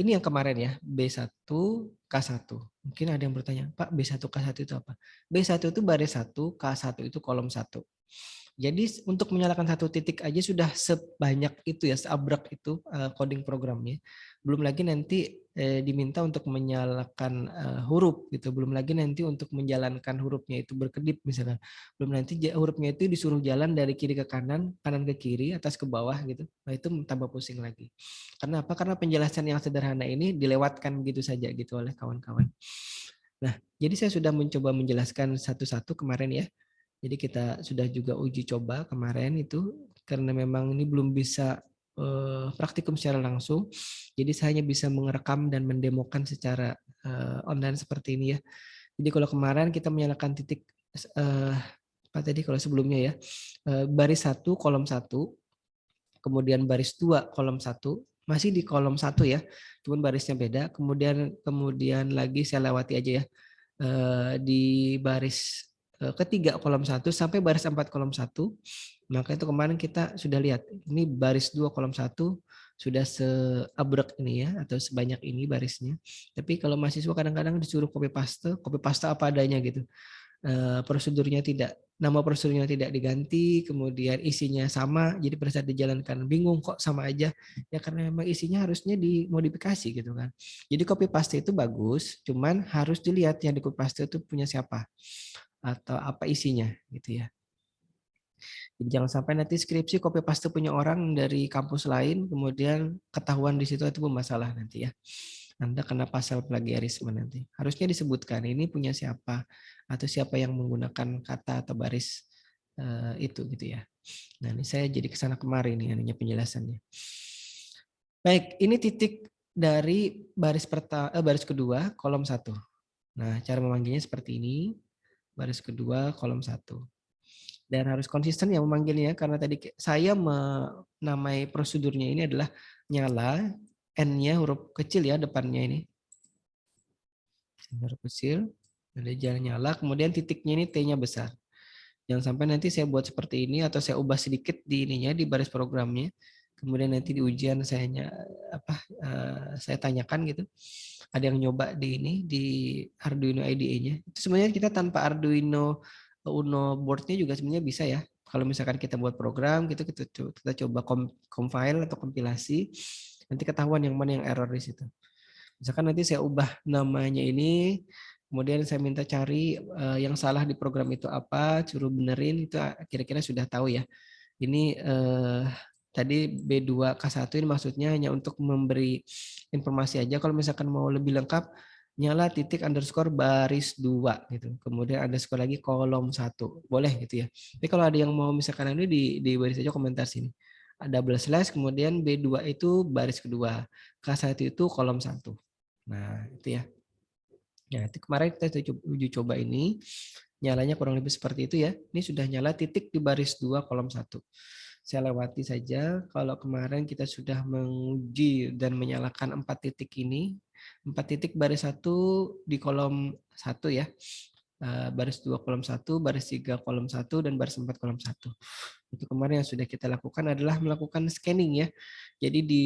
ini yang kemarin ya, B1K1. Mungkin ada yang bertanya, Pak, B1K1 itu apa? B1 itu baris 1, K1 itu kolom 1. Jadi untuk menyalakan 1 titik aja sudah sebanyak itu ya, seabrek itu coding programnya. Belum lagi nanti diminta untuk menyalakan huruf gitu. Belum lagi nanti untuk menjalankan hurufnya itu berkedip misalkan. Belum nanti hurufnya itu disuruh jalan dari kiri ke kanan, kanan ke kiri, atas ke bawah gitu. Nah itu tambah pusing lagi. Karena apa? Karena penjelasan yang sederhana ini dilewatkan gitu saja gitu oleh kawan-kawan. Nah, jadi saya sudah mencoba menjelaskan satu-satu kemarin ya. Jadi kita sudah juga uji coba kemarin itu karena memang ini belum bisa praktikum secara langsung. Jadi saya hanya bisa merekam dan mendemokan secara online seperti ini ya. Jadi kalau kemarin kita menyalakan titik apa tadi kalau sebelumnya ya, baris 1 kolom 1, kemudian baris 2 kolom 1, masih di kolom 1 ya, cuman barisnya beda. Kemudian lagi saya lewati aja ya, di baris ketiga kolom 1 sampai baris 4 kolom 1. Maka itu kemarin kita sudah lihat, ini baris 2 kolom 1 sudah seabrek ini ya, atau sebanyak ini barisnya. Tapi kalau mahasiswa kadang-kadang disuruh copy paste apa adanya gitu. Prosedurnya nama prosedurnya tidak diganti, kemudian isinya sama, jadi pada saat dijalankan bingung kok sama aja, ya karena memang isinya harusnya dimodifikasi gitu kan. Jadi copy paste itu bagus, cuman harus dilihat yang di copy paste itu punya siapa atau apa isinya gitu ya. Jadi jangan sampai nanti skripsi copy paste punya orang dari kampus lain, kemudian ketahuan di situ itu bermasalah nanti ya. Anda kena pasal plagiarisme nanti. Harusnya disebutkan ini punya siapa atau siapa yang menggunakan kata atau baris itu gitu ya. Nah ini saya jadi kesana kemari nih ininya penjelasannya. Baik, ini titik dari baris kedua kolom 1. Nah cara memanggilnya seperti ini. Baris kedua kolom 1. Dan harus konsisten ya memanggilnya karena tadi saya menamai prosedurnya ini adalah nyala, N-nya huruf kecil ya depannya ini. Huruf kecil, ada jalan nyala, kemudian titiknya ini T-nya besar. Jangan sampai nanti saya buat seperti ini atau saya ubah sedikit di ininya di baris programnya. Kemudian nanti di ujian saya tanyakan gitu. Ada yang nyoba di ini di Arduino IDE-nya. Itu sebenarnya kita tanpa Arduino Uno board-nya juga sebenarnya bisa ya. Kalau misalkan kita buat program gitu kita coba compile atau kompilasi, nanti ketahuan yang mana yang error di situ. Misalkan nanti saya ubah namanya ini, kemudian saya minta cari yang salah di program itu apa, suruh benerin, itu kira-kira sudah tahu ya. Ini tadi B2K1 ini maksudnya hanya untuk memberi informasi aja. Kalau misalkan mau lebih lengkap, nyala titik underscore baris 2 gitu. Kemudian underscore lagi kolom 1. Boleh gitu ya. Tapi kalau ada yang mau misalkan ini di baris aja komentar sini. Double slash, kemudian B2 itu baris kedua. K1 itu kolom 1. Nah, itu ya. Nah, itu kemarin kita uji coba ini. Nyalanya kurang lebih seperti itu ya. Ini sudah nyala titik di baris 2 kolom 1. Saya lewati saja. Kalau kemarin kita sudah menguji dan menyalakan 4 titik ini. 4 titik baris 1 di kolom 1 ya. Baris 2 kolom 1, baris 3 kolom 1, dan baris 4 kolom 1. Itu kemarin yang sudah kita lakukan adalah melakukan scanning ya. Jadi di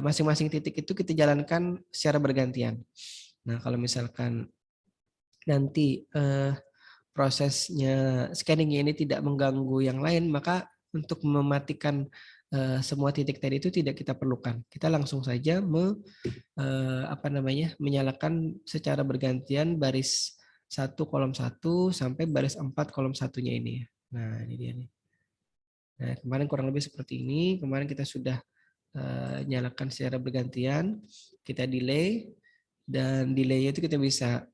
masing-masing titik itu kita jalankan secara bergantian. Nah kalau misalkan nanti prosesnya scanning ini tidak mengganggu yang lain, maka untuk mematikan semua titik tadi itu tidak kita perlukan. Kita langsung saja menyalakan secara bergantian baris 1 kolom 1 sampai baris 4 kolom 1-nya ini. Nah ini dia nih. Nah kemarin kurang lebih seperti ini. Kemarin kita sudah nyalakan secara bergantian, kita delay, dan delay itu kita bisa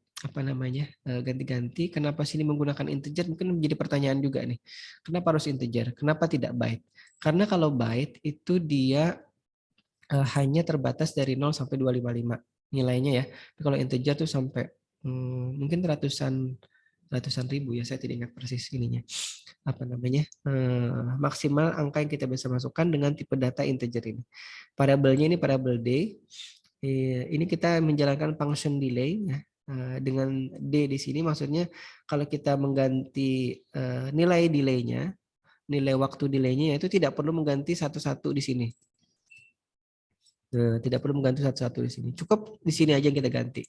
ganti-ganti. Kenapa sini menggunakan integer? Mungkin menjadi pertanyaan juga nih. Kenapa harus integer? Kenapa tidak byte? Karena kalau byte itu dia hanya terbatas dari 0 sampai 255 nilainya ya. Tapi kalau integer tuh sampai mungkin ratusan ribu ya, saya tidak ingat persis ininya. Maksimal angka yang kita bisa masukkan dengan tipe data integer ini. Variabelnya ini variabel D. Ini kita menjalankan function delay ya. Dengan D di sini maksudnya kalau kita mengganti nilai delaynya, nilai waktu delaynya itu tidak perlu mengganti satu-satu di sini. Tidak perlu mengganti satu-satu di sini. Cukup di sini aja yang kita ganti.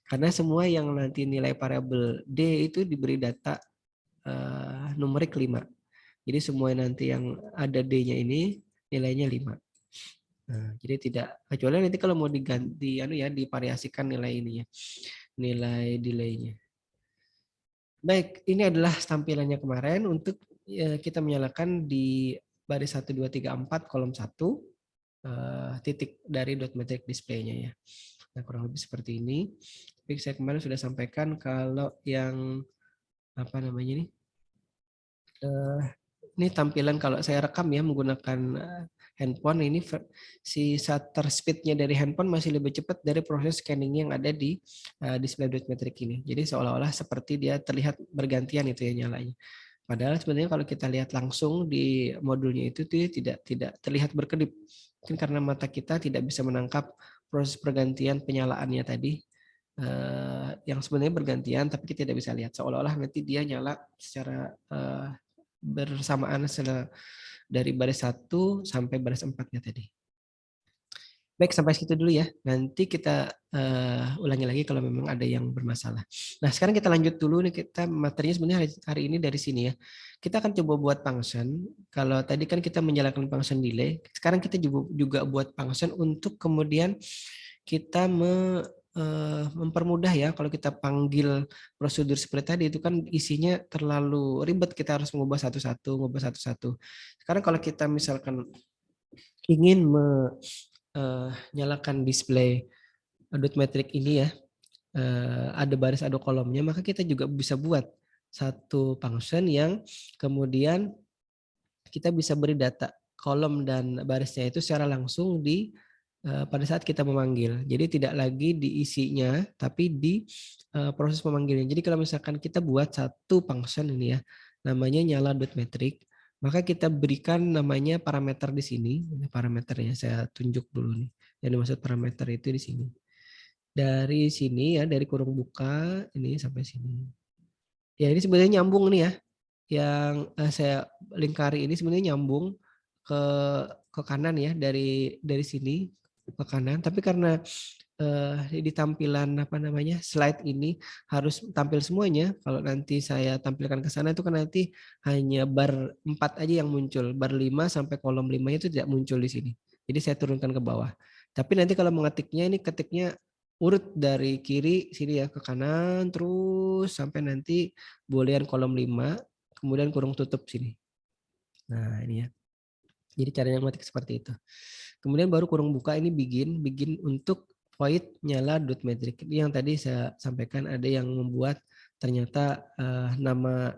Karena semua yang nanti nilai variabel D itu diberi data numerik 5. Jadi semua nanti yang ada D-nya ini nilainya 5. Nah, jadi tidak kecuali nanti kalau mau diganti divariasikan nilai ini ya. Nilai delay-nya. Baik, ini adalah tampilannya kemarin untuk kita menyalakan di baris 1 2 3 4 kolom 1 titik dari dot matrix display-nya ya. Nah, kurang lebih seperti ini. Tapi saya kemarin sudah sampaikan kalau yang apa namanya ini ini tampilan kalau saya rekam ya menggunakan handphone ini si shutter speed-nya dari handphone masih lebih cepat dari proses scanning yang ada di display dot matrix ini. Jadi seolah-olah seperti dia terlihat bergantian itu ya nyalanya. Padahal sebenarnya kalau kita lihat langsung di modulnya itu tidak terlihat berkedip. Mungkin karena mata kita tidak bisa menangkap proses pergantian penyalaannya tadi yang sebenarnya bergantian tapi kita tidak bisa lihat seolah-olah nanti dia nyala secara bersamaan dari baris 1 sampai baris 4-nya tadi. Baik, sampai situ dulu ya. Nanti kita ulangi lagi kalau memang ada yang bermasalah. Nah, sekarang kita lanjut dulu nih, kita materinya sebenarnya hari ini dari sini ya. Kita akan coba buat function. Kalau tadi kan kita menyalakan function delay, sekarang kita juga buat function untuk kemudian kita mempermudah ya. Kalau kita panggil prosedur seperti tadi itu kan isinya terlalu ribet, kita harus mengubah satu-satu. Sekarang kalau kita misalkan ingin nyalakan display dot matrix ini ya, ada baris ada kolomnya, maka kita juga bisa buat satu function yang kemudian kita bisa beri data kolom dan barisnya itu secara langsung di pada saat kita memanggil. Jadi tidak lagi di isinya, tapi di proses memanggilnya. Jadi kalau misalkan kita buat satu function ini ya, namanya nyala dot matrix, maka kita berikan namanya parameter di sini. Ini parameternya saya tunjuk dulu nih. Yang dimaksud parameter itu di sini. Dari sini ya, dari kurung buka ini sampai sini. Ya ini sebenarnya nyambung nih ya. Yang saya lingkari ini sebenarnya nyambung ke kanan ya, dari sini ke kanan. Tapi karena di tampilan slide ini harus tampil semuanya. Kalau nanti saya tampilkan ke sana itu kan nanti hanya bar 4 aja yang muncul. Bar 5 sampai kolom 5 itu tidak muncul di sini. Jadi saya turunkan ke bawah. Tapi nanti kalau mengetiknya ini ketiknya urut dari kiri sini ya ke kanan terus sampai nanti boolean kolom 5 kemudian kurung tutup sini. Nah, ini ya. Jadi caranya mengetik seperti itu. Kemudian baru kurung buka ini begin untuk void nyala dot matrix. Ini yang tadi saya sampaikan ada yang membuat ternyata nama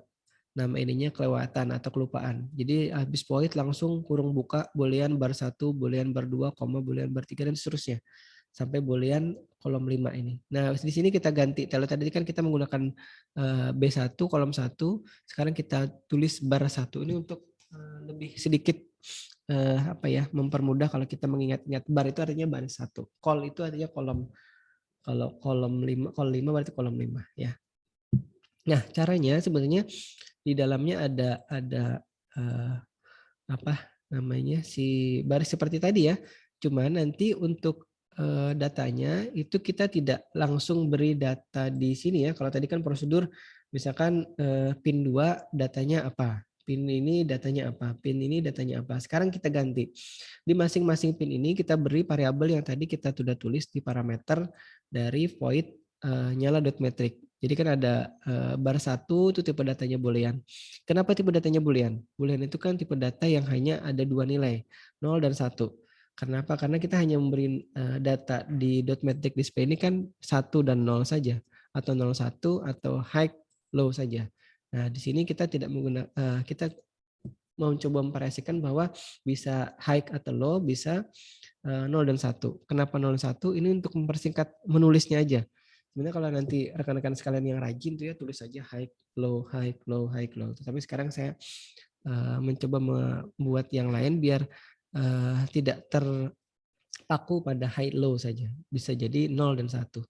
ininya kelewatan atau kelupaan. Jadi habis void langsung kurung buka boolean bar 1, boolean bar 2, koma boolean bar 3 dan seterusnya. Sampai boolean kolom 5 ini. Nah, di sini kita ganti. Kalau tadi kan kita menggunakan B1 kolom 1, sekarang kita tulis bar 1 ini untuk lebih sedikit mempermudah kalau kita mengingat-ingat. Bar itu artinya baris 1. Call itu artinya kolom. Kalau kolom 5 berarti kolom 5 ya. Nah, caranya sebenarnya di dalamnya ada si baris seperti tadi ya. Cuma nanti untuk datanya itu kita tidak langsung beri data di sini ya. Kalau tadi kan prosedur misalkan pin 2 datanya apa, pin ini datanya apa, pin ini datanya apa. Sekarang kita ganti. Di masing-masing pin ini kita beri variabel yang tadi kita sudah tulis di parameter dari void nyala dot matrix. Jadi kan ada bar 1 itu tipe datanya boolean. Kenapa tipe datanya boolean? Boolean itu kan tipe data yang hanya ada 2 nilai, 0 dan 1. Kenapa? Karena kita hanya memberi data di dot matrix display ini kan 1 dan 0 saja, atau 01 atau high low saja. Nah, di sini kita tidak menggunakan kita mau coba memvariasikan bahwa bisa high atau low, bisa 0 dan 1. Kenapa 0 dan 1? Ini untuk mempersingkat menulisnya aja. Sebenarnya kalau nanti rekan-rekan sekalian yang rajin tuh ya tulis saja high low high low high low. Tapi sekarang saya mencoba membuat yang lain biar tidak terpaku pada high low saja. Bisa jadi 0 dan 1.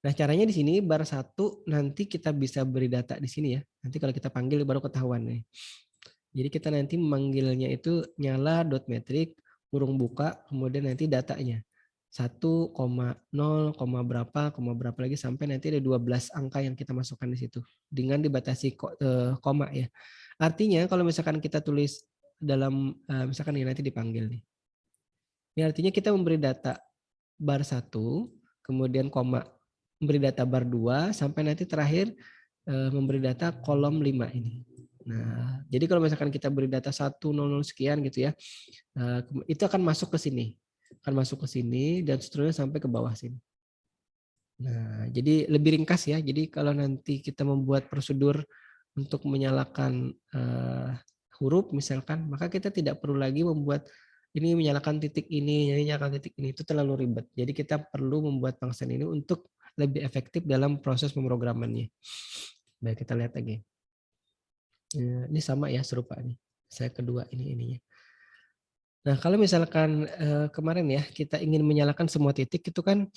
Nah, caranya di sini bar 1 nanti kita bisa beri data di sini ya. Nanti kalau kita panggil baru ketahuan nih. Jadi kita nanti memanggilnya itu nyala dot matrix kurung buka kemudian nanti datanya 1, 0, berapa lagi sampai nanti ada 12 angka yang kita masukkan di situ dengan dibatasi koma ya. Artinya kalau misalkan kita tulis dalam misalkan ini nanti dipanggil nih. Ini artinya kita memberi data bar 1, kemudian koma, memberi data bar 2, sampai nanti terakhir memberi data kolom 5 ini. Nah, jadi kalau misalkan kita beri data 100 sekian gitu ya, itu akan masuk ke sini. Akan masuk ke sini dan seterusnya sampai ke bawah sini. Nah, jadi lebih ringkas ya. Jadi kalau nanti kita membuat prosedur untuk menyalakan huruf misalkan, maka kita tidak perlu lagi membuat ini menyalakan titik ini nyalakan titik ini, itu terlalu ribet. Jadi kita perlu membuat function ini untuk lebih efektif dalam proses pemrogramannya. Baik, kita lihat lagi. Ini sama ya, serupa nih. Saya kedua ininya. Nah, kalau misalkan kemarin ya kita ingin menyalakan semua titik itu kan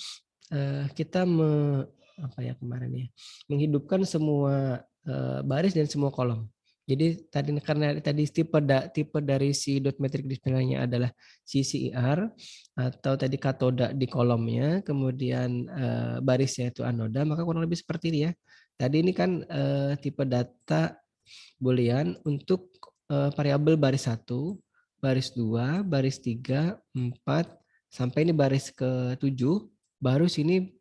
kita kemarin ya, menghidupkan semua baris dan semua kolom. Jadi karena tadi tipe dari si dot metric display-nya adalah CCIR atau tadi katoda di kolomnya, kemudian barisnya itu anoda, maka kurang lebih seperti ini ya. Tadi ini kan tipe data boolean untuk variabel baris 1, baris 2, baris 3, 4 sampai ini baris ke-7, baru sini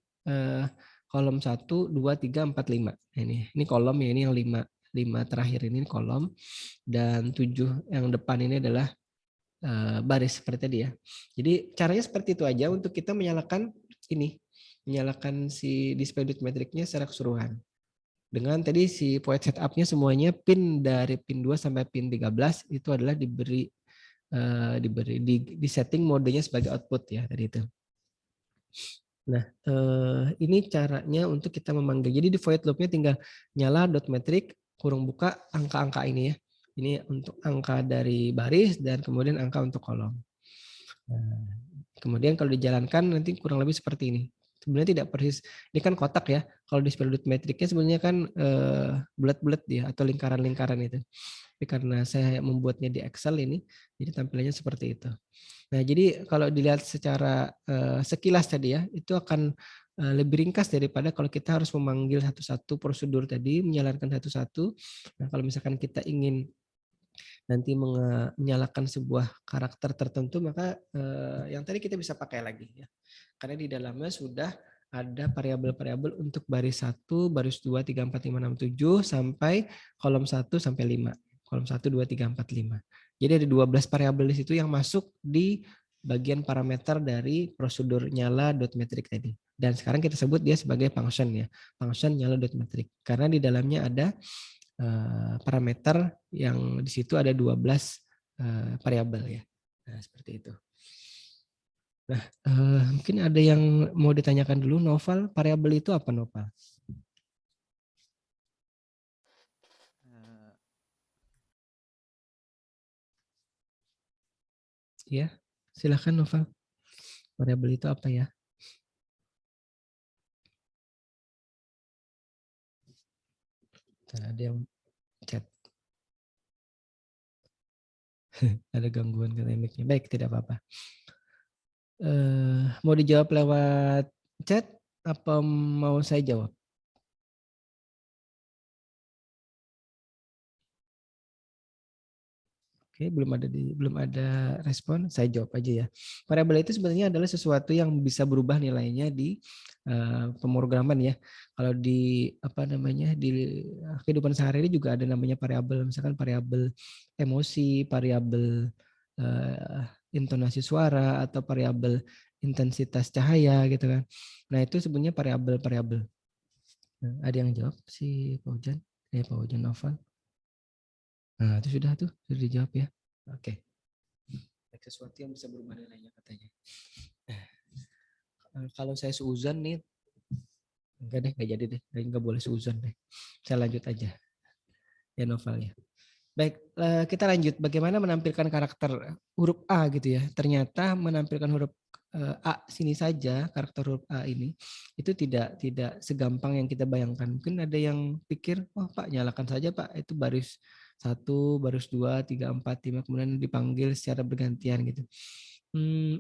kolom 1, 2, 3, 4, 5. Ini kolom ya, ini yang 5 terakhir ini kolom, dan 7 yang depan ini adalah baris seperti tadi ya. Jadi caranya seperti itu aja untuk kita menyalakan ini, menyalakan si display dot metric-nya secara keseluruhan. Dengan tadi si point setup-nya semuanya pin dari pin 2 sampai pin 13 itu adalah diberi di setting modenya sebagai output ya tadi itu. Nah, ini caranya untuk kita memanggil. Jadi di void loop-nya tinggal nyala dot metric kurung buka angka-angka ini ya. Ini untuk angka dari baris dan kemudian angka untuk kolom. Nah, kemudian kalau dijalankan nanti kurang lebih seperti ini. Sebenarnya tidak persis, ini kan kotak ya. Kalau di display dot metric-nya sebenarnya kan bulat-bulat ya atau lingkaran-lingkaran itu. Tapi karena saya membuatnya di Excel ini, jadi tampilannya seperti itu. Nah, jadi kalau dilihat secara sekilas tadi ya, itu akan lebih ringkas daripada kalau kita harus memanggil satu-satu prosedur tadi, menjalankan satu-satu. Nah, kalau misalkan kita ingin nanti menyalakan sebuah karakter tertentu, maka yang tadi kita bisa pakai lagi ya. Karena di dalamnya sudah ada variabel-variabel untuk baris 1, baris 2, 3, 4, 5, 6, 7 sampai kolom 1 sampai 5. Kolom 1, 2, 3, 4, 5. Jadi ada 12 variabel di situ yang masuk di bagian parameter dari prosedur nyala dot metric tadi. Dan sekarang kita sebut dia sebagai function ya. Function nyala dot metric. Karena di dalamnya ada parameter yang di situ ada 12 variabel ya. Nah, seperti itu. Nah, mungkin ada yang mau ditanyakan dulu, Noval, variabel itu apa, Noval? Ya, silakan Noval. Variabel itu apa ya? Nah, ada yang chat. Ada gangguan ke mic-nya. Baik, tidak apa-apa. Mau dijawab lewat chat apa mau saya jawab? Oke, belum ada respon, saya jawab aja ya. Variabel itu sebenarnya adalah sesuatu yang bisa berubah nilainya di pemrograman ya. Kalau di di kehidupan sehari-hari juga ada namanya variabel, misalkan variabel emosi, variabel intonasi suara atau variabel intensitas cahaya gitu kan. Nah, itu sebenarnya variabel-variabel. Nah, ada yang jawab si Paujan? Paujan Noval. Nah, itu sudah dijawab ya. Oke. Sesuatu yang bisa berubah nilainya katanya. Kalau saya seuzon nih, enggak jadi deh. Enggak boleh seuzon deh. Saya lanjut aja. Ya Novel ya. Baik, kita lanjut. Bagaimana menampilkan karakter huruf A gitu ya. Ternyata menampilkan huruf A sini saja, karakter huruf A ini, itu tidak segampang yang kita bayangkan. Mungkin ada yang pikir, oh Pak nyalakan saja Pak, itu baris 1, baris 2, 3, 4, 5, kemudian dipanggil secara bergantian gitu.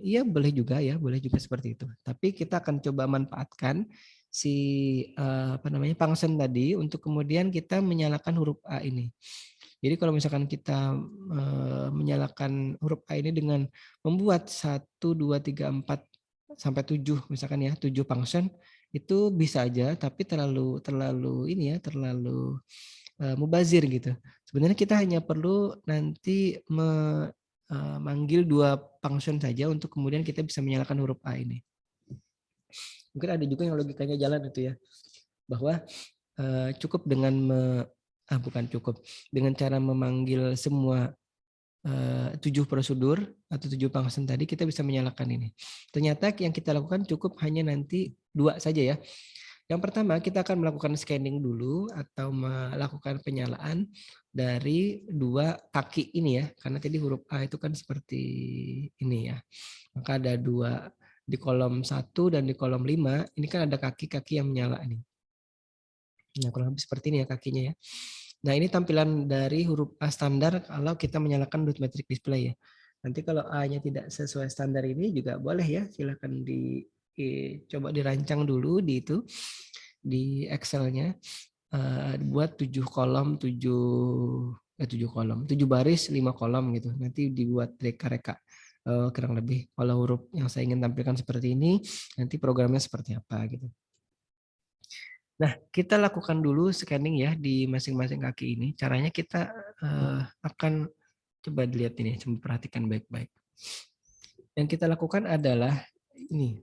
Iya boleh juga ya, boleh juga seperti itu. Tapi kita akan coba manfaatkan si function tadi untuk kemudian kita menyalakan huruf A ini. Jadi kalau misalkan kita menyalakan huruf A ini dengan membuat 1, 2, 3, 4 sampai 7 misalkan ya, 7 function itu bisa aja, tapi terlalu ini ya, terlalu mubazir gitu. Sebenarnya kita hanya perlu nanti memanggil 2 function saja untuk kemudian kita bisa menyalakan huruf A ini. Mungkin ada juga yang logikanya jalan itu ya, bahwa cukup dengan bukan cukup, dengan cara memanggil semua 7 prosedur atau 7 function tadi kita bisa menyalakan ini. Ternyata yang kita lakukan cukup hanya nanti 2 saja ya. Yang pertama kita akan melakukan scanning dulu atau melakukan penyalaan dari 2 kaki ini ya, karena tadi huruf A itu kan seperti ini ya. Maka ada 2 di kolom 1 dan di kolom 5, ini kan ada kaki-kaki yang menyala nih. Nah, kurang lebih seperti ini ya kakinya ya. Nah, ini tampilan dari huruf A standar kalau kita menyalakan dot metric display ya. Nanti kalau A-nya tidak sesuai standar ini juga boleh ya, silahkan coba dirancang dulu di Excel-nya, buat 7 kolom, 7 baris, 5 kolom gitu. Nanti dibuat reka-reka kurang lebih. Kalau huruf yang saya ingin tampilkan seperti ini, nanti programnya seperti apa gitu. Nah, kita lakukan dulu scanning ya di masing-masing kaki ini. Caranya kita akan coba dilihat ini, coba perhatikan baik-baik. Yang kita lakukan adalah ini.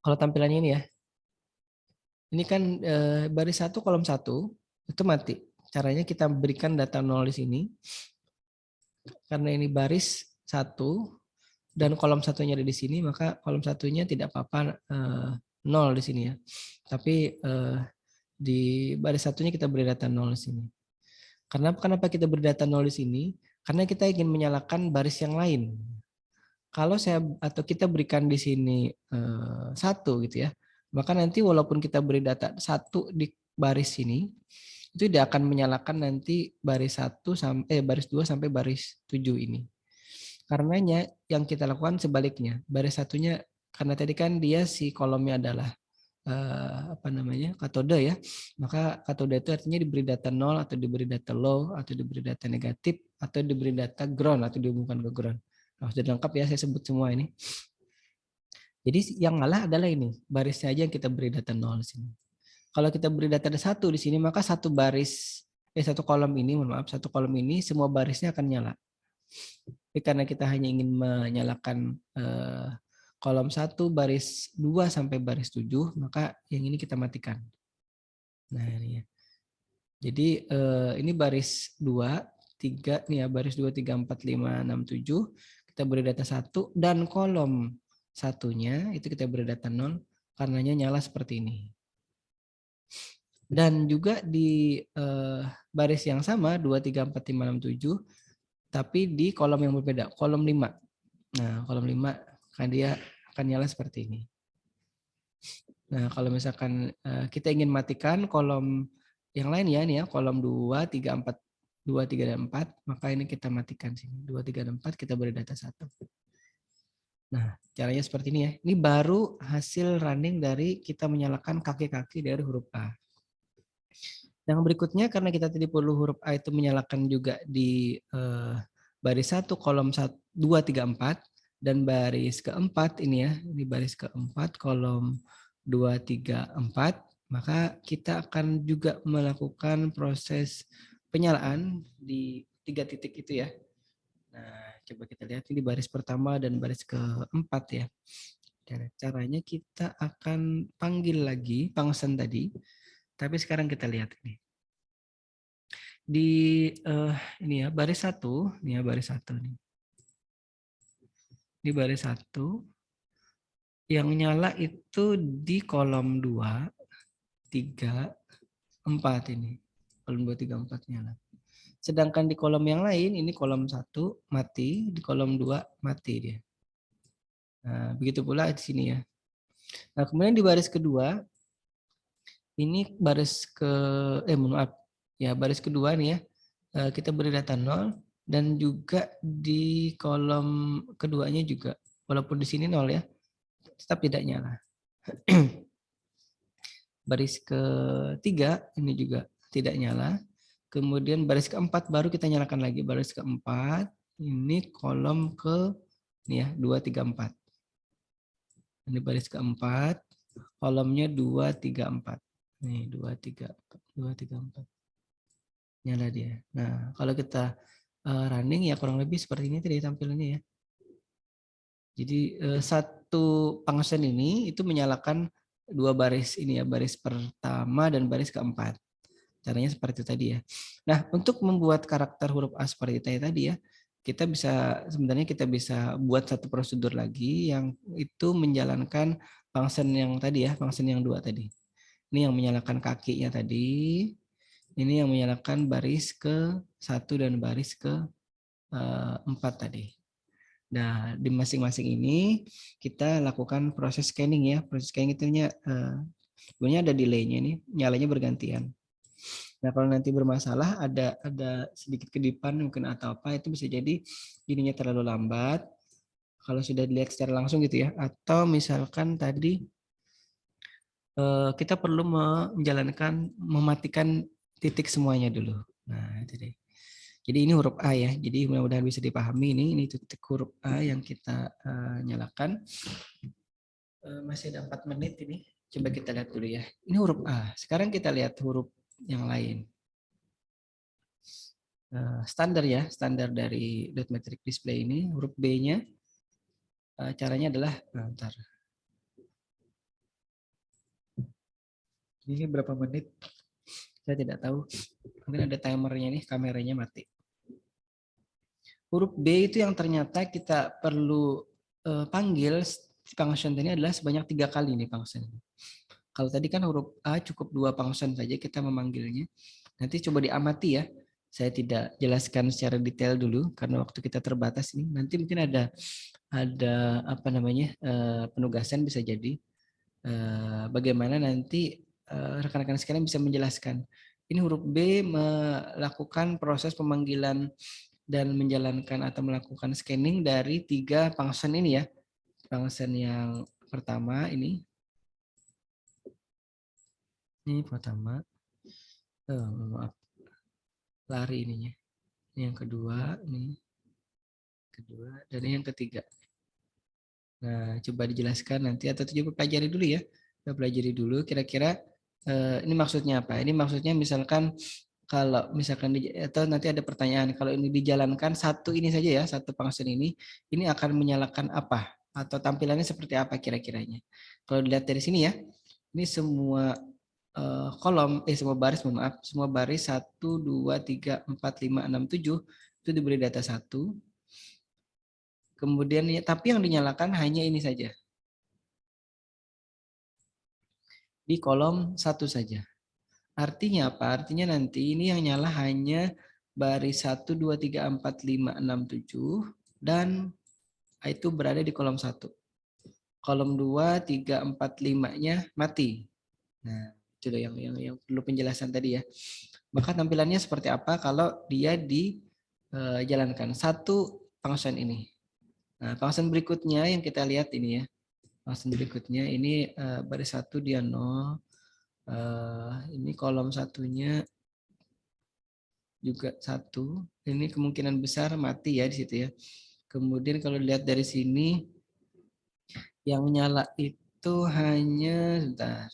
Kalau tampilannya ini ya. Ini kan baris 1 kolom 1 itu mati. Caranya kita berikan data 0 di sini. Karena ini baris 1 dan kolom satunya ada di sini, maka kolom satunya tidak apa-apa 0 di sini ya. Tapi di baris satunya kita beri data 0 di sini. Kenapa kita beri data 0 di sini? Karena kita ingin menyalakan baris yang lain. Kalau kita berikan di sini 1 gitu ya, maka nanti walaupun kita beri data 1 di baris ini, itu tidak akan menyalakan nanti baris 2 sampai baris 7 ini. Karenanya yang kita lakukan sebaliknya, baris satunya karena tadi kan dia si kolomnya adalah katode ya, maka katode itu artinya diberi data 0 atau diberi data low atau diberi data negatif atau diberi data ground atau dihubungkan ke ground. Nah, sudah lengkap ya, saya sebut semua ini. Jadi yang ngalah adalah ini, barisnya aja yang kita beri data 0 di sini. Kalau kita beri data 1 di sini, maka satu kolom ini semua barisnya akan nyala. Tapi karena kita hanya ingin menyalakan kolom 1 baris 2 sampai baris 7, maka yang ini kita matikan. Nah, ini ya. Jadi ini baris 2, 3 nih ya, baris 2, 3, 4, 5, 6, 7. Kita beri data 1 dan kolom satunya itu kita beri data 0, karenanya nyala seperti ini. Dan juga di baris yang sama 2, 3, 4, 5, 6, 7, tapi di kolom yang berbeda, kolom 5. Nah, kolom 5 kan dia akan nyala seperti ini. Nah, kalau misalkan kita ingin matikan kolom yang lain ya, nih ya, kolom 2, 3, 4, 2, 3, dan 4, maka ini kita matikan sini. 2, 3, dan 4 kita beri data 1. Nah, caranya seperti ini ya. Ini baru hasil running dari kita menyalakan kaki-kaki dari huruf A. Yang berikutnya karena kita tadi perlu huruf A itu menyalakan juga di baris 1 kolom 2, 3, 4 dan baris keempat ini ya, di baris keempat kolom 2, 3, 4, maka kita akan juga melakukan proses penyalaan di 3 titik itu ya. Nah, coba kita lihat ini baris pertama dan baris keempat ya. Caranya kita akan panggil lagi function tadi. Tapi sekarang kita lihat ini. Di ini ya baris 1, ini ya baris 1 nih. Di baris 1 yang nyala itu di kolom 2, 3, 4 ini. Kolom 2, 3, 4 nyala. Sedangkan di kolom yang lain ini kolom 1 mati, di kolom 2 mati dia. Nah, begitu pula di sini ya. Nah, kemudian di baris kedua ini baris baris kedua nih ya, kita beri data 0 dan juga di kolom keduanya juga, walaupun di sini 0 ya, tetap tidak nyala. Baris ketiga ini juga tidak nyala Kemudian baris keempat baru kita nyalakan lagi. Baris keempat, ini kolom ke ini ya 2, 3, 4. Ini baris keempat, kolomnya 2, 3, 4. Nih 2, 3, 2, 3, 4. Nyala dia. Nah, kalau kita running ya kurang lebih seperti ini tadi tampilannya ya. Jadi satu function ini itu menyalakan dua baris ini ya, baris pertama dan baris keempat. Caranya seperti itu tadi ya. Nah, untuk membuat karakter huruf A seperti tadi ya, kita bisa sebenarnya kita bisa buat satu prosedur lagi yang itu menjalankan function yang tadi ya, function yang 2 tadi. Ini yang menyalakan kakinya tadi. Ini yang menyalakan baris ke 1 dan baris ke 4 tadi. Nah, di masing-masing ini kita lakukan proses scanning ya. Proses scanning itu sebenarnya ada delay-nya nih, nyalanya bergantian. Nah, kalau nanti bermasalah ada sedikit kedipan mungkin atau apa, itu bisa jadi ininya terlalu lambat. Kalau sudah dilihat secara langsung gitu ya, atau misalkan tadi kita perlu mematikan titik semuanya dulu. Nah, itu deh. Jadi ini huruf A ya. Jadi mudah-mudahan bisa dipahami ini titik huruf A yang kita nyalakan. Masih ada 4 menit ini. Coba kita lihat dulu ya. Ini huruf A. Sekarang kita lihat huruf yang lain. Standar ya, standar dari dot metric display ini huruf B-nya caranya adalah bentar. Ini berapa menit? Saya tidak tahu. Mungkin ada timernya nih, kameranya mati. Huruf B itu yang ternyata kita perlu panggil function ini adalah sebanyak 3 kali nih function. Kalau tadi kan huruf A cukup 2 function saja kita memanggilnya. Nanti coba diamati ya. Saya tidak jelaskan secara detail dulu karena waktu kita terbatas ini. Nanti mungkin ada apa namanya penugasan bisa jadi bagaimana nanti rekan-rekan sekalian bisa menjelaskan. Ini huruf B melakukan proses pemanggilan dan menjalankan atau melakukan scanning dari 3 function ini ya. Function yang pertama ini pertama. Maaf. Lari ininya. Yang kedua, ini kedua, dan yang ketiga. Nah, coba dijelaskan nanti atau coba pelajari dulu ya. Kita pelajari dulu kira-kira ini maksudnya apa? Ini maksudnya misalkan kalau misalkan atau nanti ada pertanyaan kalau ini dijalankan satu ini saja ya, satu function ini akan menyalakan apa? Atau tampilannya seperti apa kira-kiranya? Kalau dilihat dari sini ya, ini semua kolom semua baris maaf semua baris 1 2 3 4 5 6 7 itu diberi data 1. Kemudian tapi yang dinyalakan hanya ini saja. Di kolom 1 saja. Artinya apa? Artinya nanti ini yang nyala hanya baris 1 2 3 4 5 6 7 dan itu berada di kolom 1. Kolom 2 3 4 5-nya mati. Nah, itu yang perlu penjelasan tadi ya. Maka tampilannya seperti apa kalau dia dijalankan satu function ini. Nah, function berikutnya yang kita lihat ini ya. Function berikutnya ini baris 1 dia 0. Ini kolom satunya juga 1. Ini kemungkinan besar mati ya di situ ya. Kemudian kalau lihat dari sini yang nyala itu hanya sebentar.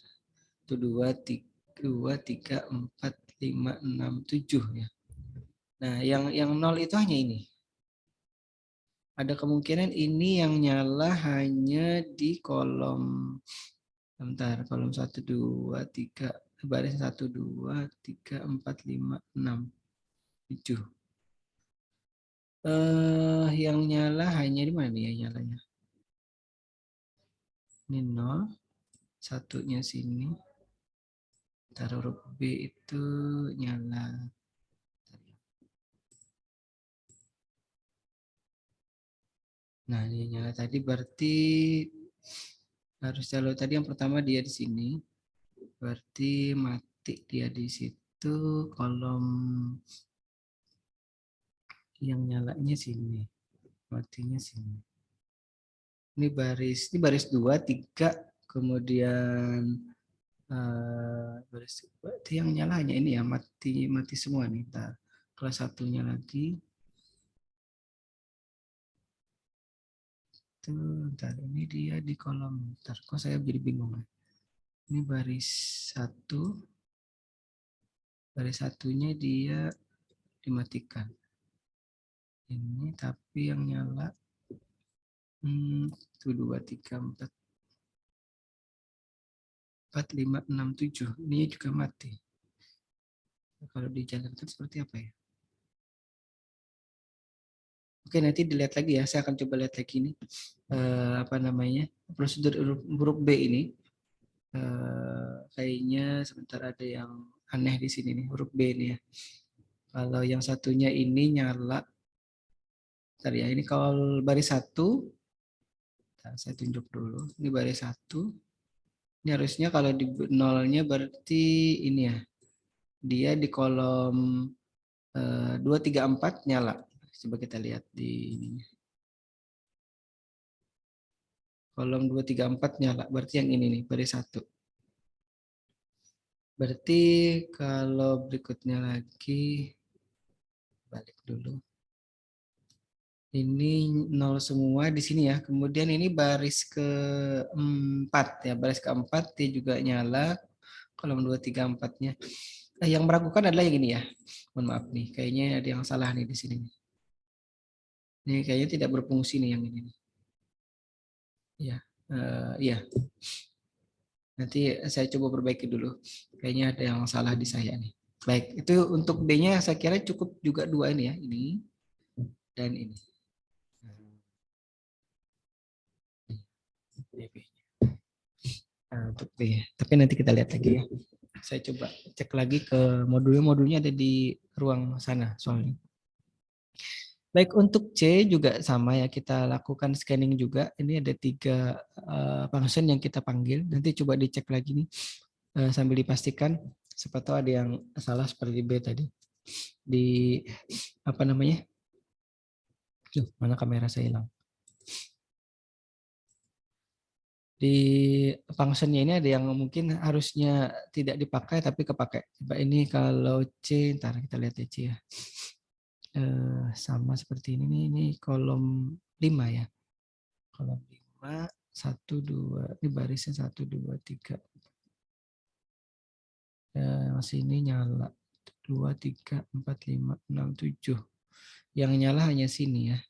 1 2 3 4 5 6 7 ya. Nah, yang 0 itu hanya ini. Ada kemungkinan ini yang nyala hanya di kolom bentar, kolom 1 2 3 baris 1 2 3 4 5 6 7. Yang nyala hanya di mana ya nyalanya? Ini 0, satunya sini. Taruh huruf B itu nyala. Nah, ini nyala tadi berarti harus kalau tadi yang pertama dia di sini. Berarti mati dia di situ kolom yang nyalanya sini. Matinya sini. Ini baris 2 3 kemudian Berarti yang nyala hanya ini ya, mati semua nih. Ntar kelas satunya lagi. Tuh, ntar ini dia di kolom. Ntar kok saya jadi bingung. Ini baris satu. Baris satunya dia dimatikan. Ini tapi yang nyala 1, 2, 3, 4, 5, 6, 7. Ini juga mati. Kalau dijalankan seperti apa ya? Oke, nanti dilihat lagi ya. Saya akan coba lihat lagi ini. Apa namanya? Prosedur huruf B ini. Kayaknya sebentar ada yang aneh di sini nih, huruf B ini ya. Kalau yang satunya ini nyala. Bentar ya, ini kalau baris 1. Saya tunjuk dulu. Ini baris 1. Ini harusnya kalau di nolnya berarti ini ya. Dia di kolom 2, 3, 4 nyala. Coba kita lihat di ininya. Kolom 2, 3, 4 nyala. Berarti yang ini nih, baris 1. Berarti kalau berikutnya lagi, balik dulu. Ini 0 semua di sini ya. Kemudian ini baris ke-4 ya. Baris ke-4 dia juga nyala. Kolom 2, 3, 4-nya. Yang meragukan adalah yang ini ya. Mohon maaf nih. Kayaknya ada yang salah nih di sini. Ini kayaknya tidak berfungsi nih yang ini. Ya, iya. Nanti saya coba perbaiki dulu. Kayaknya ada yang salah di saya nih. Baik, itu untuk B-nya saya kira cukup juga 2 ini ya. Ini dan ini. Nah, untuk B. Tapi nanti kita lihat lagi ya. Saya coba cek lagi ke modulnya. Modulnya ada di ruang sana soalnya. Baik, untuk C juga sama ya, kita lakukan scanning juga. Ini ada 3 function yang kita panggil. Nanti coba dicek lagi nih sambil dipastikan. Siapa tahu ada yang salah seperti B tadi. Di apa namanya? Mana kamera saya hilang. Di functionnya ini ada yang mungkin harusnya tidak dipakai tapi kepakai. Coba ini kalau C, ntar kita lihat ya C ya. Sama seperti ini kolom 5 ya. Kolom 5, 1, 2, ini barisnya 1, 2, 3. Sini nyala 2, 3, 4, 5, 6, 7. Yang nyala hanya sini ya.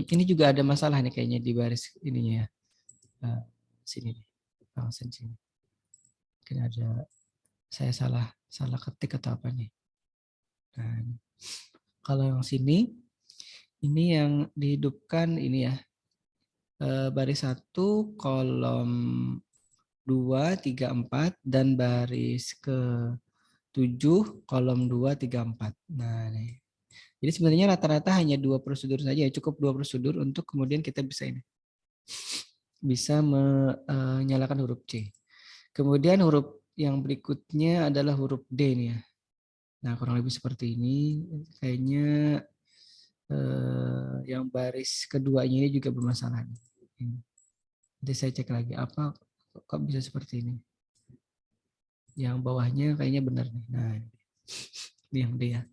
Ini juga ada masalah nih kayaknya di baris ininya ya. Sini nih, function sini. Mungkin ada saya salah ketik atau apa nih. Nah, kalau yang sini, ini yang dihidupkan ini ya, baris 1, kolom 2, 3, 4, dan baris ke-7, kolom 2, 3, 4. Nah, nih. Jadi sebenarnya rata-rata hanya 2 prosedur saja, cukup 2 prosedur untuk kemudian kita bisa menyalakan huruf C. Kemudian huruf yang berikutnya adalah huruf D nih ya. Nah, kurang lebih seperti ini. Kayaknya yang baris keduanya ini juga bermasalah. Nanti saya cek lagi apa kok bisa seperti ini. Yang bawahnya kayaknya benar nih. Nah, ini yang D ya.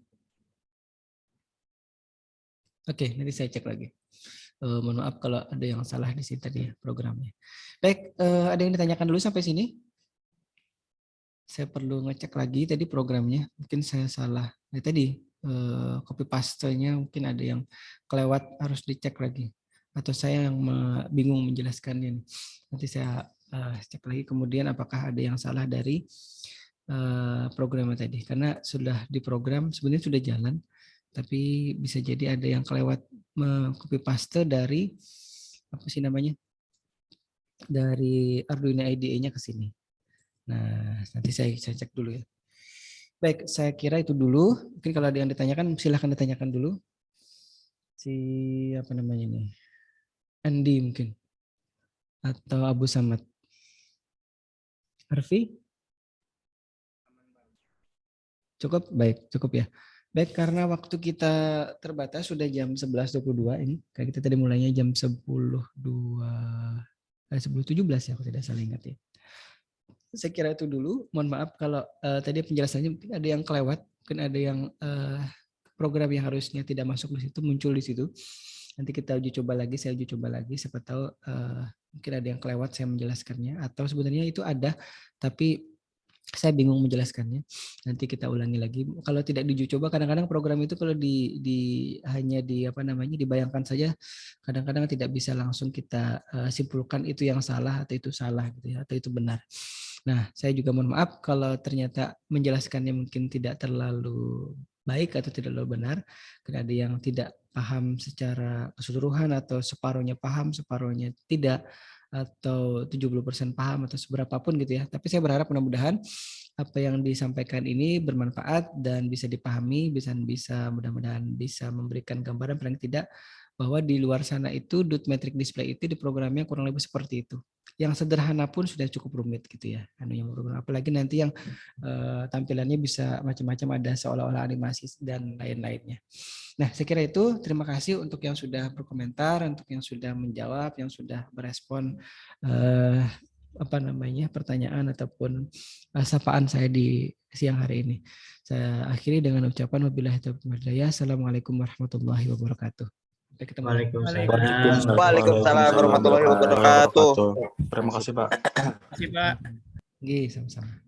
Oke, nanti saya cek lagi. Mohon maaf kalau ada yang salah di sini tadi ya programnya. Baik, ada yang ditanyakan dulu sampai sini? Saya perlu ngecek lagi tadi programnya. Mungkin saya salah. Nah, tadi copy paste-nya mungkin ada yang kelewat, harus dicek lagi. Atau saya yang bingung menjelaskannya. Nanti saya cek lagi kemudian apakah ada yang salah dari programnya tadi. Karena sudah diprogram, sebenarnya sudah jalan. Tapi bisa jadi ada yang kelewat copy paste dari apa sih namanya? Dari Arduino IDE-nya ke sini. Nah, nanti saya cek dulu ya. Baik, saya kira itu dulu. Mungkin kalau ada yang ditanyakan, silahkan ditanyakan dulu. Si apa namanya nih? Andi mungkin. Atau Abu Samad. Harfi? Cukup? Baik, cukup ya. Baik, karena waktu kita terbatas, sudah jam 11.22 ini. Kayak kita tadi mulainya jam 10.17 ya, kalau tidak salah ingat ya. saya kira itu dulu. Mohon maaf kalau tadi penjelasannya mungkin ada yang kelewat, mungkin ada yang program yang harusnya tidak masuk di situ muncul di situ. Nanti kita uji coba lagi, saya uji coba lagi. Siapa tahu mungkin ada yang kelewat saya menjelaskannya, atau sebenarnya itu ada tapi saya bingung menjelaskannya. Nanti kita ulangi lagi. Kalau tidak diuji coba, kadang-kadang program itu kalau hanya dibayangkan saja, kadang-kadang tidak bisa langsung kita simpulkan itu yang salah atau itu salah gitu ya, atau itu benar. Nah, saya juga mohon maaf kalau ternyata menjelaskannya mungkin tidak terlalu baik atau tidak terlalu benar. Karena ada yang tidak paham secara keseluruhan atau separuhnya paham, separuhnya tidak, atau 70% paham atau seberapa pun gitu ya. Tapi saya berharap mudah-mudahan apa yang disampaikan ini bermanfaat dan bisa dipahami, mudah-mudahan bisa memberikan gambaran paling tidak bahwa di luar sana itu dot metric display itu di programnya kurang lebih seperti itu. Yang sederhana pun sudah cukup rumit gitu ya. Apalagi nanti yang tampilannya bisa macam-macam, ada seolah-olah animasi dan lain-lainnya. Nah, saya kira itu. Terima kasih untuk yang sudah berkomentar, untuk yang sudah menjawab, yang sudah merespon pertanyaan ataupun sapaan saya di siang hari ini. Saya akhiri dengan ucapan wabillahi taufiq wal hidayah. Assalamualaikum warahmatullahi wabarakatuh. Sampai ketemu lagi. Waalaikumsalam. Waalaikumsalam warahmatullahi wabarakatuh. Terima kasih, Pak. Terima kasih, Pak. Nggih, sama-sama.